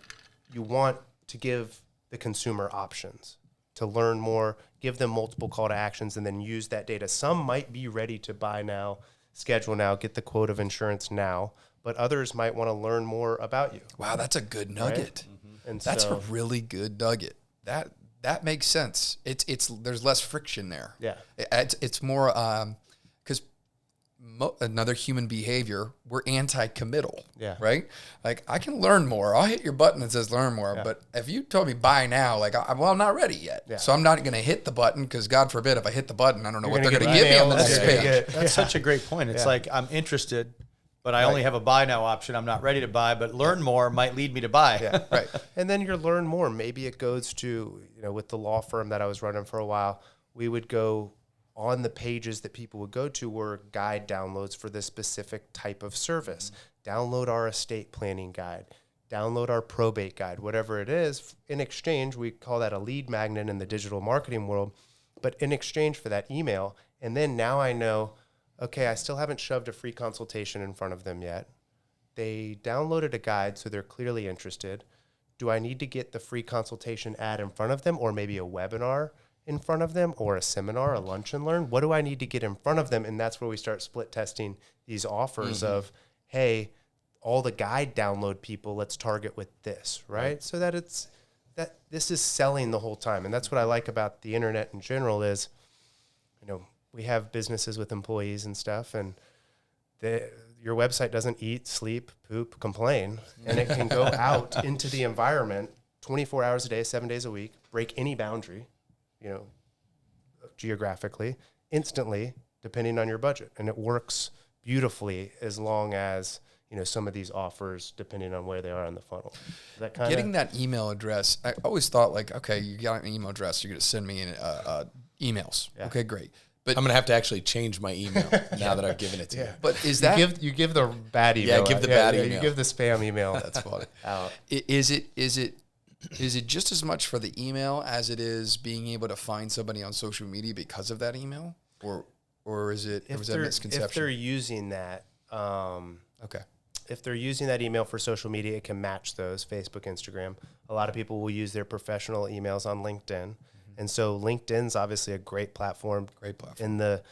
you want to give the consumer options to learn more, give them multiple call to actions, and then use that data. Some might be ready to buy now, schedule now, get the quote of insurance now, but others might want to learn more about you. Wow, that's a good nugget. Right? And that's a really good nugget. That makes sense. It's there's less friction there. Yeah, it's more because another human behavior, we're anti-committal. Yeah. Right. Like I can learn more. I'll hit your button that says learn more. Yeah. But if you told me buy now, like I'm not ready yet. Yeah. So I'm not going to hit the button because God forbid if I hit the button, I don't know what they're going to give me on the next page. That's such a great point. It's like I'm interested, but I only have a buy now option. I'm not ready to buy, but learn more might lead me to buy. Yeah. Right. And then you learn more. Maybe it goes to, with the law firm that I was running for a while, we would go on the pages that people would go to were guide downloads for this specific type of service. Download our estate planning guide, download our probate guide, whatever it is. In exchange, we call that a lead magnet in the digital marketing world, but in exchange for that email. And then now I know, okay, I still haven't shoved a free consultation in front of them yet. They downloaded a guide, so they're clearly interested. Do I need to get the free consultation ad in front of them, or maybe a webinar in front of them, or a seminar, a lunch and learn? What do I need to get in front of them? And that's where we start split testing these offers of, hey, all the guide download people, let's target with this, right? So that this is selling the whole time. And that's what I like about the internet in general is, we have businesses with employees and stuff, and your website doesn't eat, sleep, poop, complain, and it can go out into the environment 24 hours a day, 7 days a week, break any boundary, geographically, instantly, depending on your budget. And it works beautifully as long as, some of these offers, depending on where they are in the funnel. Getting that email address, I always thought like, okay, you got an email address, you're going to send me emails. Yeah. Okay, great. But I'm going to have to actually change my email now that I've given it to you. But is that... You give the bad email. Yeah, give the bad email. You give the spam email. That's funny. Is it just as much for the email as it is being able to find somebody on social media because of that email, or is it? Was that a misconception? If they're using that, okay. If they're using that email for social media, it can match those Facebook, Instagram. A lot of people will use their professional emails on LinkedIn, and so LinkedIn's obviously a great platform. In the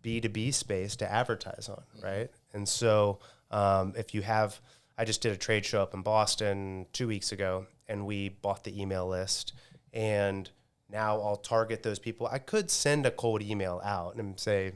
B2B space to advertise on, right? And so if you have, I just did a trade show up in Boston 2 weeks ago, and we bought the email list, and now I'll target those people. I could send a cold email out and say,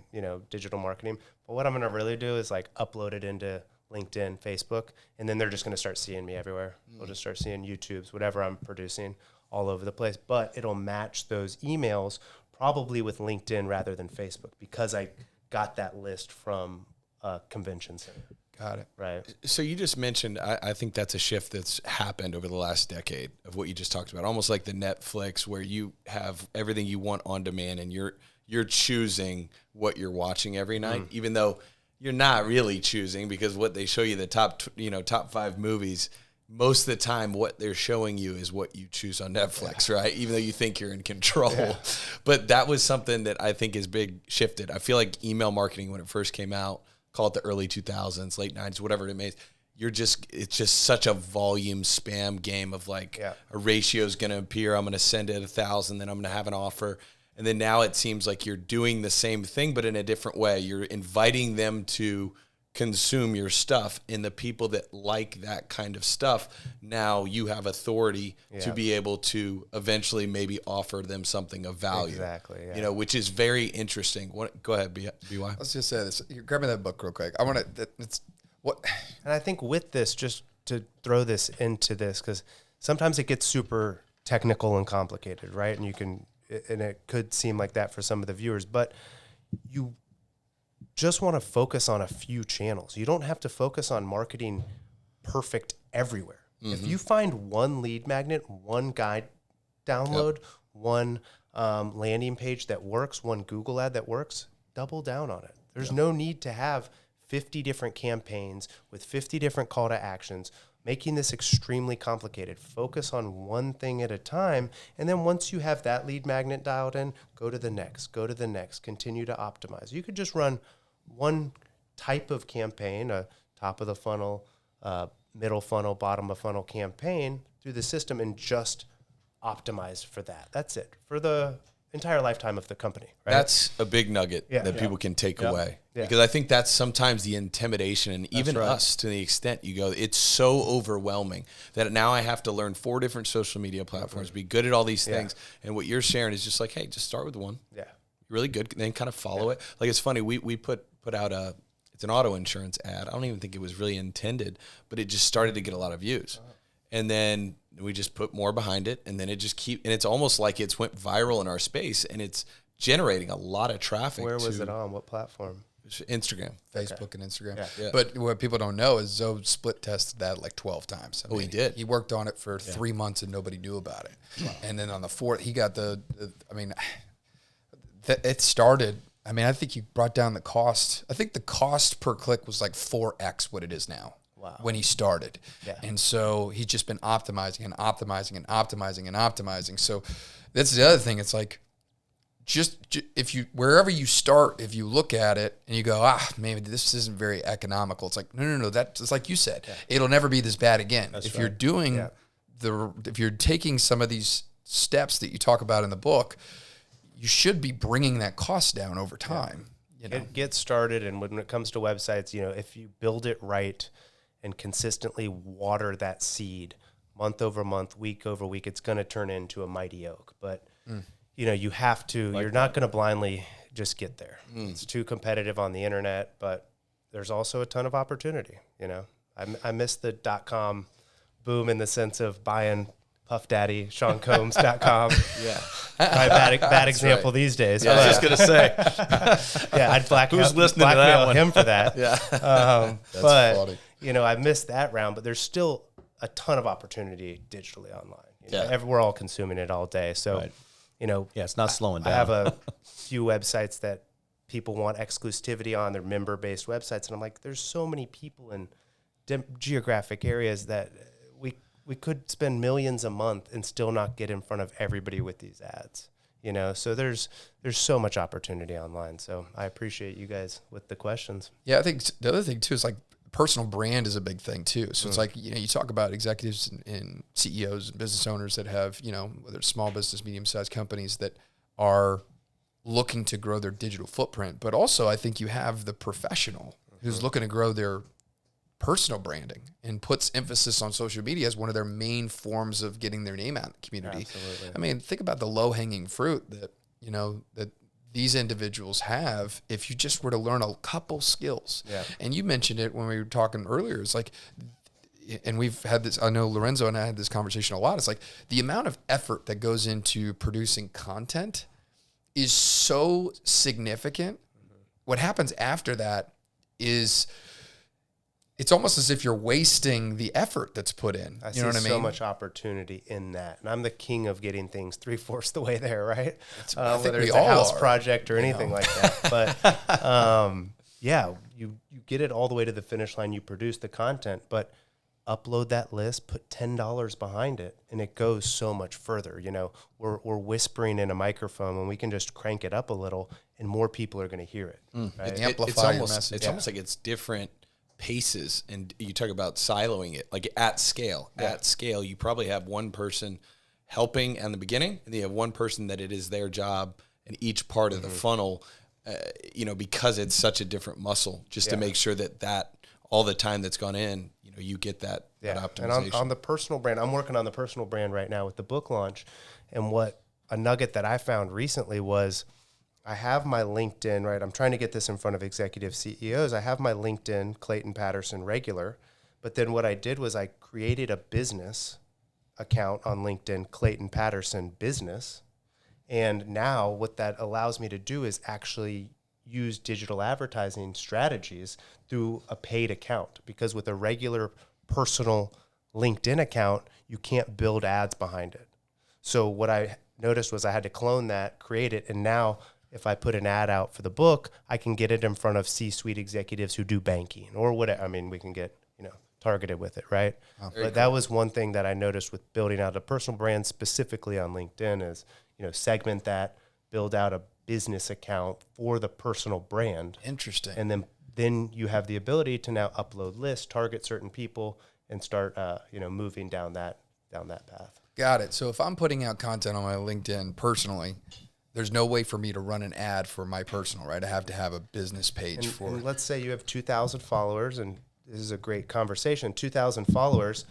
digital marketing, but what I'm going to really do is like upload it into LinkedIn, Facebook, and then they're just going to start seeing me everywhere. They'll just start seeing YouTubes, whatever I'm producing all over the place, but it'll match those emails probably with LinkedIn rather than Facebook because I got that list from a convention center. Got it. Right. So you just mentioned, I think that's a shift that's happened over the last decade of what you just talked about, almost like the Netflix where you have everything you want on demand and you're choosing what you're watching every night, even though you're not really choosing because what they show you, the top 5 movies, most of the time what they're showing you is what you choose on Netflix, right? Even though you think you're in control. Yeah. But that was something that I think is big shifted. I feel like email marketing when it first came out, call it the early 2000s, late 90s, whatever it may be, it's just such a volume spam game of like a ratio is going to appear. I'm going to send it 1,000, then I'm going to have an offer. And then now it seems like you're doing the same thing, but in a different way. You're inviting them to consume your stuff, and the people that like that kind of stuff, now you have authority to be able to eventually maybe offer them something of value. Exactly. Yeah. You know, which is very interesting. Go ahead, BY. Let's just say this. Grab me that book real quick. I want to. It's what. And I think with this, just to throw this into this, because sometimes it gets super technical and complicated, right? And it could seem like that for some of the viewers, but you just want to focus on a few channels. You don't have to focus on marketing perfect everywhere. If you find one lead magnet, one guide download, one landing page that works, one Google ad that works, double down on it. There's no need to have 50 different campaigns with 50 different call to actions, making this extremely complicated. Focus on one thing at a time. And then once you have that lead magnet dialed in, go to the next, continue to optimize. You could just run one type of campaign, a top of the funnel, middle funnel, bottom of funnel campaign through the system and just optimize for that. That's it for the entire lifetime of the company. Right? That's a big nugget that people can take away. Yeah. Because I think that's sometimes the intimidation, and even us, to the extent you go, it's so overwhelming that now I have to learn 4 different social media platforms, be good at all these things. And what you're sharing is just like, hey, just start with one. Yeah. Really good, then kind of follow it. Like, it's funny, we put out it's an auto insurance ad. I don't even think it was really intended, but it just started to get a lot of views. And then we just put more behind it, and then it just and it's almost like it's went viral in our space, and it's generating a lot of traffic. Where was it on? What platform? Instagram. Facebook and Instagram. Yeah. But what people don't know is Zoe split tested that like 12 times. He did. He worked on it for 3 months and nobody knew about it. Wow. And then on the 4th, he got it started. I mean, I think he brought down the cost. I think the cost per click was like 4x what it is now. Wow. When he started. Yeah. And so he's just been optimizing and optimizing and optimizing and optimizing. So that's the other thing. It's like, just if you, wherever you start, if you look at it and you go, maybe this isn't very economical. It's like, no. That's like you said, it'll never be this bad again. That's if you're doing if you're taking some of these steps that you talk about in the book, you should be bringing that cost down over time. You know? Get started. And when it comes to websites, if you build it right and consistently water that seed month over month, week over week, it's going to turn into a mighty oak. But, you have to, you're not going to blindly just get there. It's too competitive on the internet, but there's also a ton of opportunity. I missed the .com boom in the sense of buying Puff Daddy, SeanCombs.com. Bad example these days. Yeah, I was just going to say. I'd Who's listening to that one? Him for that. That's funny. I missed that round, but there's still a ton of opportunity digitally online. We're all consuming it all day. So, it's not slowing down. I have a few websites that people want exclusivity on. They're member-based websites. And I'm like, there's so many people in geographic areas that we could spend millions a month and still not get in front of everybody with these ads. So there's so much opportunity online. So I appreciate you guys with the questions. Yeah, I think the other thing too is like personal brand is a big thing too. So it's like, you talk about executives and CEOs and business owners that have, whether it's small business, medium-sized companies that are looking to grow their digital footprint. But also I think you have the professional who's looking to grow their personal branding and puts emphasis on social media as one of their main forms of getting their name out in the community. Absolutely. I mean, think about the low-hanging fruit that, that these individuals have if you just were to learn a couple skills. Yeah. And you mentioned it when we were talking earlier. It's like, and we've had this, I know Lorenzo and I had this conversation a lot. It's like the amount of effort that goes into producing content is so significant. What happens after that is it's almost as if you're wasting the effort that's put in. I see so much opportunity in that. And I'm the king of getting things 3/4 the way there, right? Whether it's a house project or anything like that. But you get it all the way to the finish line. You produce the content, but upload that list, put $10 behind it, and it goes so much further. We're whispering in a microphone when we can just crank it up a little and more people are going to hear it. Right? Amplify your message. It's almost like it's different paces, and you talk about siloing it like at scale. At scale, you probably have one person helping in the beginning, and you have one person that it is their job, and each part of the funnel because it's such a different muscle, just to make sure that all the time that's gone in, you get that optimization. And on the personal brand, I'm working on the personal brand right now with the book launch. And what a nugget that I found recently was I have my LinkedIn, right? I'm trying to get this in front of executive CEOs. I have my LinkedIn, Clayton Patterson regular. But then what I did was I created a business account on LinkedIn, Clayton Patterson Business. And now what that allows me to do is actually use digital advertising strategies through a paid account, because with a regular personal LinkedIn account, you can't build ads behind it. So what I noticed was I had to clone that, create it, and now if I put an ad out for the book, I can get it in front of C-suite executives who do banking or whatever. I mean, we can get, targeted with it, right? But that was one thing that I noticed with building out a personal brand specifically on LinkedIn is, segment that, build out a business account for the personal brand. Interesting. And then you have the ability to now upload lists, target certain people, and start, moving down that path. Got it. So if I'm putting out content on my LinkedIn personally, there's no way for me to run an ad for my personal, right? I have to have a business page for it. And let's say you have 2,000 followers, and this is a great conversation, 2,000 followers.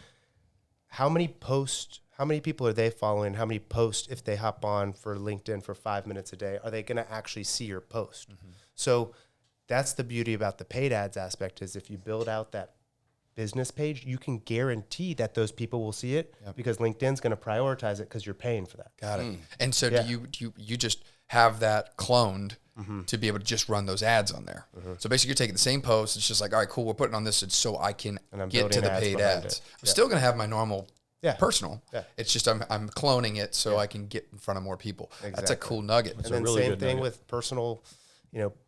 How many people are they following? How many posts, if they hop on for LinkedIn for 5 minutes a day, are they going to actually see your post? Mm-hmm. So that's the beauty about the paid ads aspect, is if you build out that business page, you can guarantee that those people will see it because LinkedIn's going to prioritize it because you're paying for that. Got it. And so do you just have that cloned to be able to just run those ads on there? So basically you're taking the same post. It's just like, all right, cool. We're putting on this so I can get to the paid ads. I'm still going to have my normal personal. Yeah. It's just I'm cloning it so I can get in front of more people. Exactly. That's a cool nugget. And then really same thing with personal,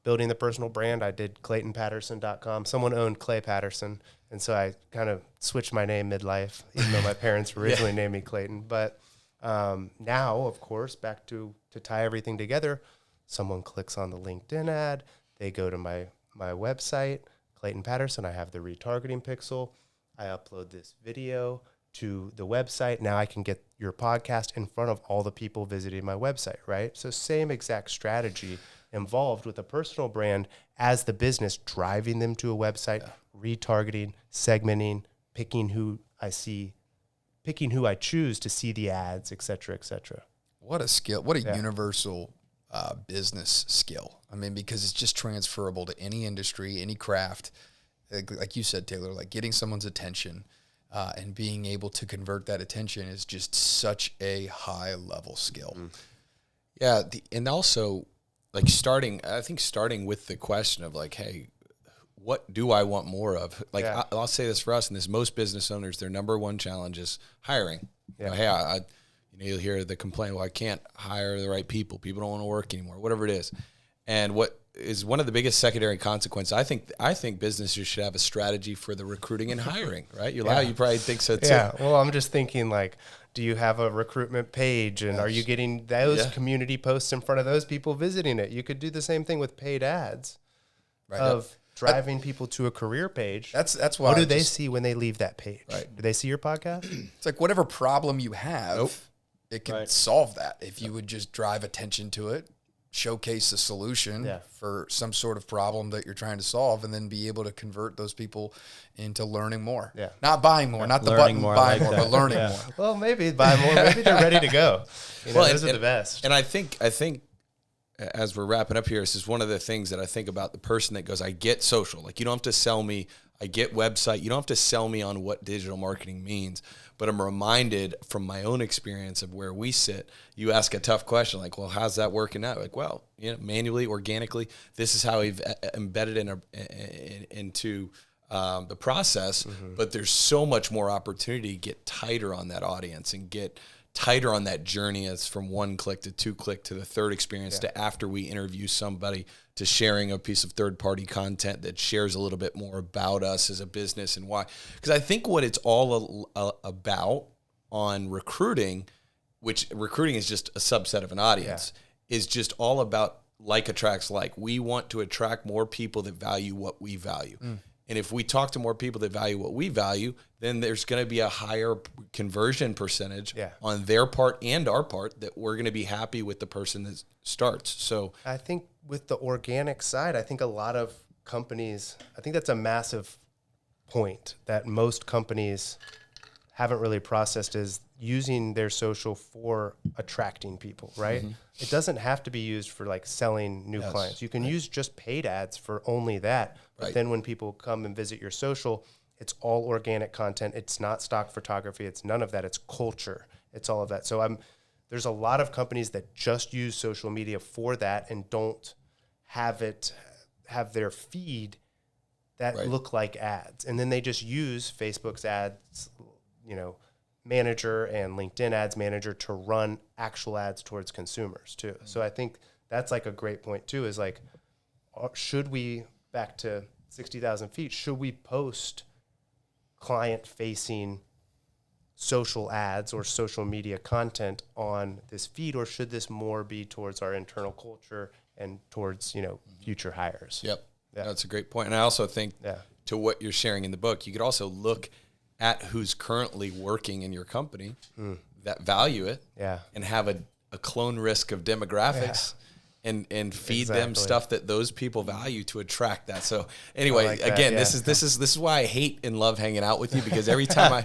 building the personal brand. I did ClaytonPatterson.com. Someone owned Clay Patterson. And so I kind of switched my name midlife, even though my parents originally named me Clayton. But now, of course, back to tie everything together, someone clicks on the LinkedIn ad. They go to my website, Clayton Patterson. I have the retargeting pixel. I upload this video to the website. Now I can get your podcast in front of all the people visiting my website, right? So same exact strategy involved with a personal brand as the business, driving them to a website, retargeting, segmenting, picking who I choose to see the ads, et cetera, et cetera. What a skill. What a universal business skill. I mean, because it's just transferable to any industry, any craft. Like you said, Taylor, like getting someone's attention and being able to convert that attention is just such a high level skill. Yeah. And also like starting with the question of like, hey, what do I want more of? Like, I'll say this for us, and this, most business owners, their number one challenge is hiring. Yeah. You'll hear the complaint, well, I can't hire the right people. People don't want to work anymore, whatever it is. And what is one of the biggest secondary consequences, I think businesses should have a strategy for the recruiting and hiring, right? You probably think so too. Yeah, well, I'm just thinking like, do you have a recruitment page, and are you getting those community posts in front of those people visiting it? You could do the same thing with paid ads of driving people to a career page. That's why. What do they see when they leave that page? Right. Do they see your podcast? It's like whatever problem you have, it can solve that if you would just drive attention to it, showcase a solution for some sort of problem that you're trying to solve, and then be able to convert those people into learning more. Yeah. Not buying more, not the button buy more, but learning more. Well, maybe buy more. Maybe they're ready to go. Those are the best. And I think as we're wrapping up here, this is one of the things that I think about the person that goes, I get social. Like, you don't have to sell me. I get website. You don't have to sell me on what digital marketing means. But I'm reminded from my own experience of where we sit, you ask a tough question like, well, how's that working out? Like, well, manually, organically, this is how we've embedded into the process. Mm-hmm. But there's so much more opportunity to get tighter on that audience and get tighter on that journey, as from 1 click to 2 click to the third experience to after we interview somebody, to sharing a piece of third-party content that shares a little bit more about us as a business and why. Because I think what it's all about on recruiting, which recruiting is just a subset of an audience, is just all about like attracts like. We want to attract more people that value what we value. And if we talk to more people that value what we value, then there's going to be a higher conversion percentage on their part and our part, that we're going to be happy with the person that starts. So I think with the organic side, I think a lot of companies, I think that's a massive point that most companies haven't really processed, is using their social for attracting people, right? It doesn't have to be used for like selling new clients. You can use just paid ads for only that. But then when people come and visit your social, it's all organic content. It's not stock photography. It's none of that. It's culture. It's all of that. So there's a lot of companies that just use social media for that and don't have their feed that look like ads. And then they just use Facebook's ads, manager and LinkedIn ads manager to run actual ads towards consumers too. So I think that's like a great point too, is like, should we, back to 60,000 feet, should we post client facing social ads or social media content on this feed, or should this more be towards our internal culture and towards, future hires? Yep. Yeah. That's a great point. And I also think to what you're sharing in the book, you could also look at who's currently working in your company that value it and have a clone risk of demographics and feed them stuff that those people value to attract that. So anyway, again, this is why I hate and love hanging out with you, because every time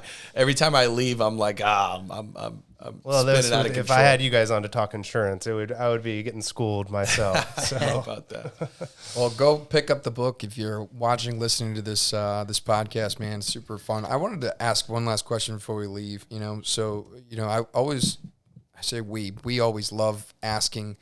I leave, I'm like, I'm spinning out of control. If I had you guys on to talk insurance, I would be getting schooled myself. So How about that? Well, go pick up the book if you're watching, listening to this this podcast, man. It's super fun. I wanted to ask one last question before we leave. I say we always love asking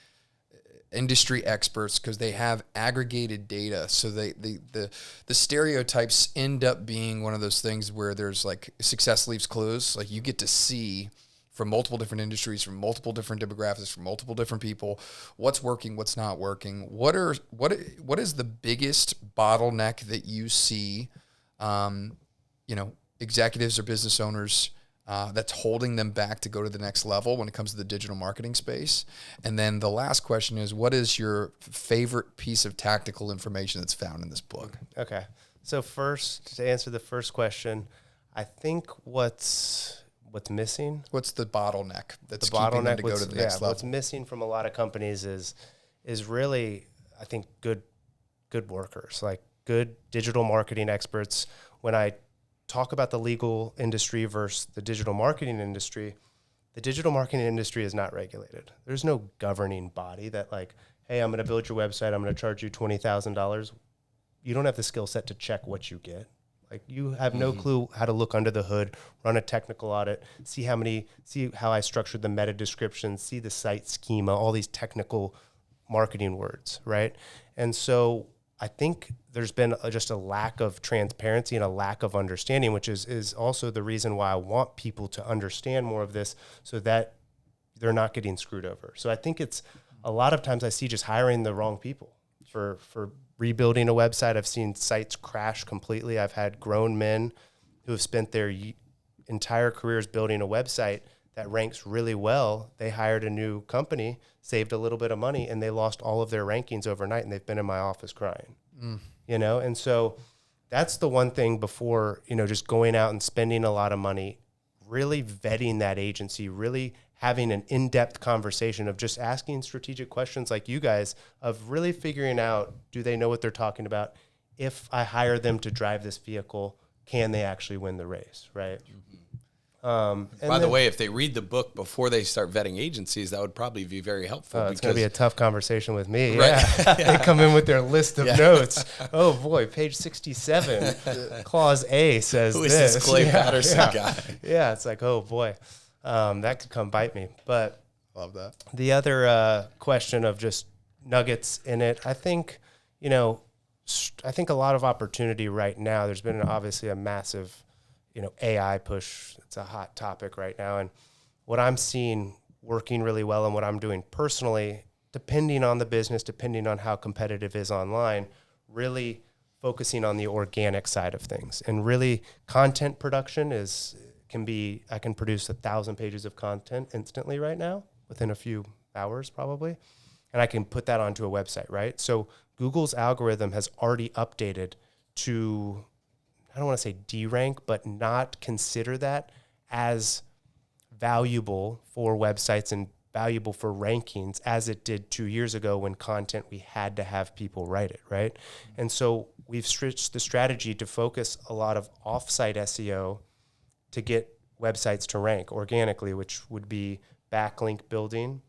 industry experts, because they have aggregated data. So the stereotypes end up being one of those things where there's like success leaves clues. Like you get to see from multiple different industries, from multiple different demographics, from multiple different people, what's working, what's not working. What is the biggest bottleneck that you see, executives or business owners that's holding them back to go to the next level when it comes to the digital marketing space? And then the last question is, what is your favorite piece of tactical information that's found in this book? Okay. So first, to answer the first question, I think what's missing? What's the bottleneck that's keeping them to go to the next level? What's missing from a lot of companies is really, I think, good workers, like good digital marketing experts. When I talk about the legal industry versus the digital marketing industry, the digital marketing industry is not regulated. There's no governing body that like, hey, I'm going to build your website, I'm going to charge you $20,000. You don't have the skill set to check what you get. Like you have no clue how to look under the hood, run a technical audit, see how I structured the meta description, see the site schema, all these technical marketing words, right? And so I think there's been just a lack of transparency and a lack of understanding, which is also the reason why I want people to understand more of this so that they're not getting screwed over. So I think it's a lot of times I see just hiring the wrong people for rebuilding a website. I've seen sites crash completely. I've had grown men who have spent their entire careers building a website that ranks really well. They hired a new company, saved a little bit of money, and they lost all of their rankings overnight, and they've been in my office crying. And so that's the one thing before, just going out and spending a lot of money, really vetting that agency, really having an in-depth conversation of just asking strategic questions like you guys, of really figuring out, do they know what they're talking about? If I hire them to drive this vehicle, can they actually win the race, right? By the way, if they read the book before they start vetting agencies, that would probably be very helpful. It's going to be a tough conversation with me. Right. Yeah. They come in with their list of notes. Oh boy, page 67, clause A says Who is this. this Clay Patterson guy? Yeah, it's like, oh boy, that could come bite me. But Love that. the other question of just nuggets in it, I think, I think a lot of opportunity right now. There's been obviously a massive AI push. It's a hot topic right now. And what I'm seeing working really well and what I'm doing personally, depending on the business, depending on how competitive it is online, really focusing on the organic side of things. And really content production I can produce 1,000 pages of content instantly right now within a few hours probably. And I can put that onto a website, right? So Google's algorithm has already updated to, I don't want to say derank, but not consider that as valuable for websites and valuable for rankings as it did 2 years ago when content, we had to have people write it, right? And so we've switched the strategy to focus a lot of off-site SEO to get websites to rank organically, which would be backlink building,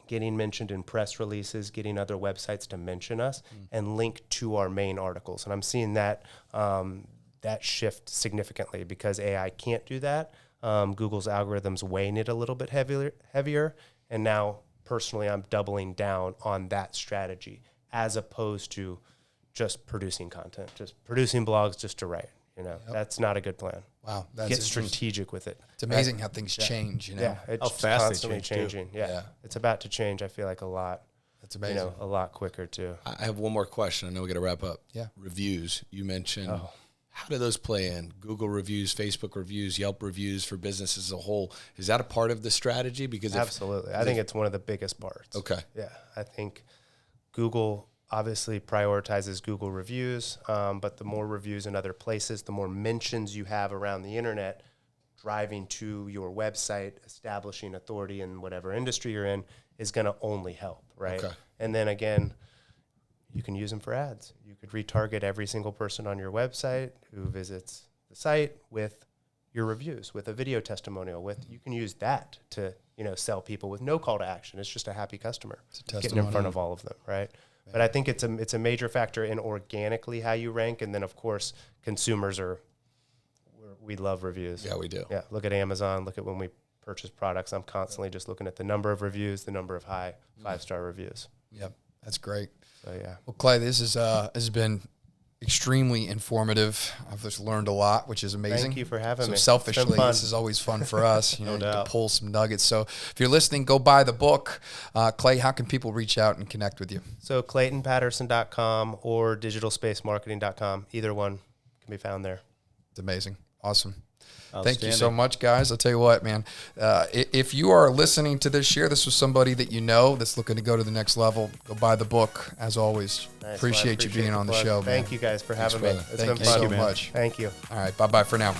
getting mentioned in press releases, getting other websites to mention us, and link to our main articles. And I'm seeing that that shift significantly because AI can't do that. Google's algorithms weighing it a little bit heavier. And now, personally, I'm doubling down on that strategy as opposed to just producing content, just producing blogs just to write. That's not a good plan. Wow, that's Get strategic with it. It's amazing how things change. Yeah, it's How fast constantly they change, too. changing. Yeah, it's about to change. I feel like a lot. That's amazing. A lot quicker too. I have one more question. I know we got to wrap up. Yeah. Reviews. You mentioned, how do those play in? Google reviews, Facebook reviews, Yelp reviews for businesses as a whole. Is that a part of the strategy? Because Absolutely. I think it's one of the biggest parts. Okay. Yeah, I think Google obviously prioritizes Google reviews, but the more reviews in other places, the more mentions you have around the internet, driving to your website, establishing authority in whatever industry you're in is going to only help, right? Okay. And then again, you can use them for ads. You could retarget every single person on your website who visits the site with your reviews, with a video testimonial. You can use that to sell people with no call to action. It's just a happy customer getting in front of all of them, right? But I think it's a major factor in organically how you rank, and then of course consumers we love reviews. Yeah, we do. Yeah, look at Amazon. Look at when we purchase products. I'm constantly just looking at the number of reviews, the number of high 5-star reviews. Yep, that's great. So yeah. Well, Clay, this has been extremely informative. I've just learned a lot, which is amazing. Thank you for having me. Selfishly, this is always fun for us, to pull some nuggets. So if you're listening, go buy the book. Clay, how can people reach out and connect with you? So ClaytonPatterson.com or digitalspacemarketing.com. Either one can be found there. It's amazing. Awesome. Thank you so much, guys. I'll tell you what, man, if you are listening to this, share this with somebody that you know that's looking to go to the next level. Go buy the book, as always. Nice. Appreciate you being on the show, man. Thank you guys for having me. It's been fun. Thank you so much. Thank you. All right, bye-bye for now.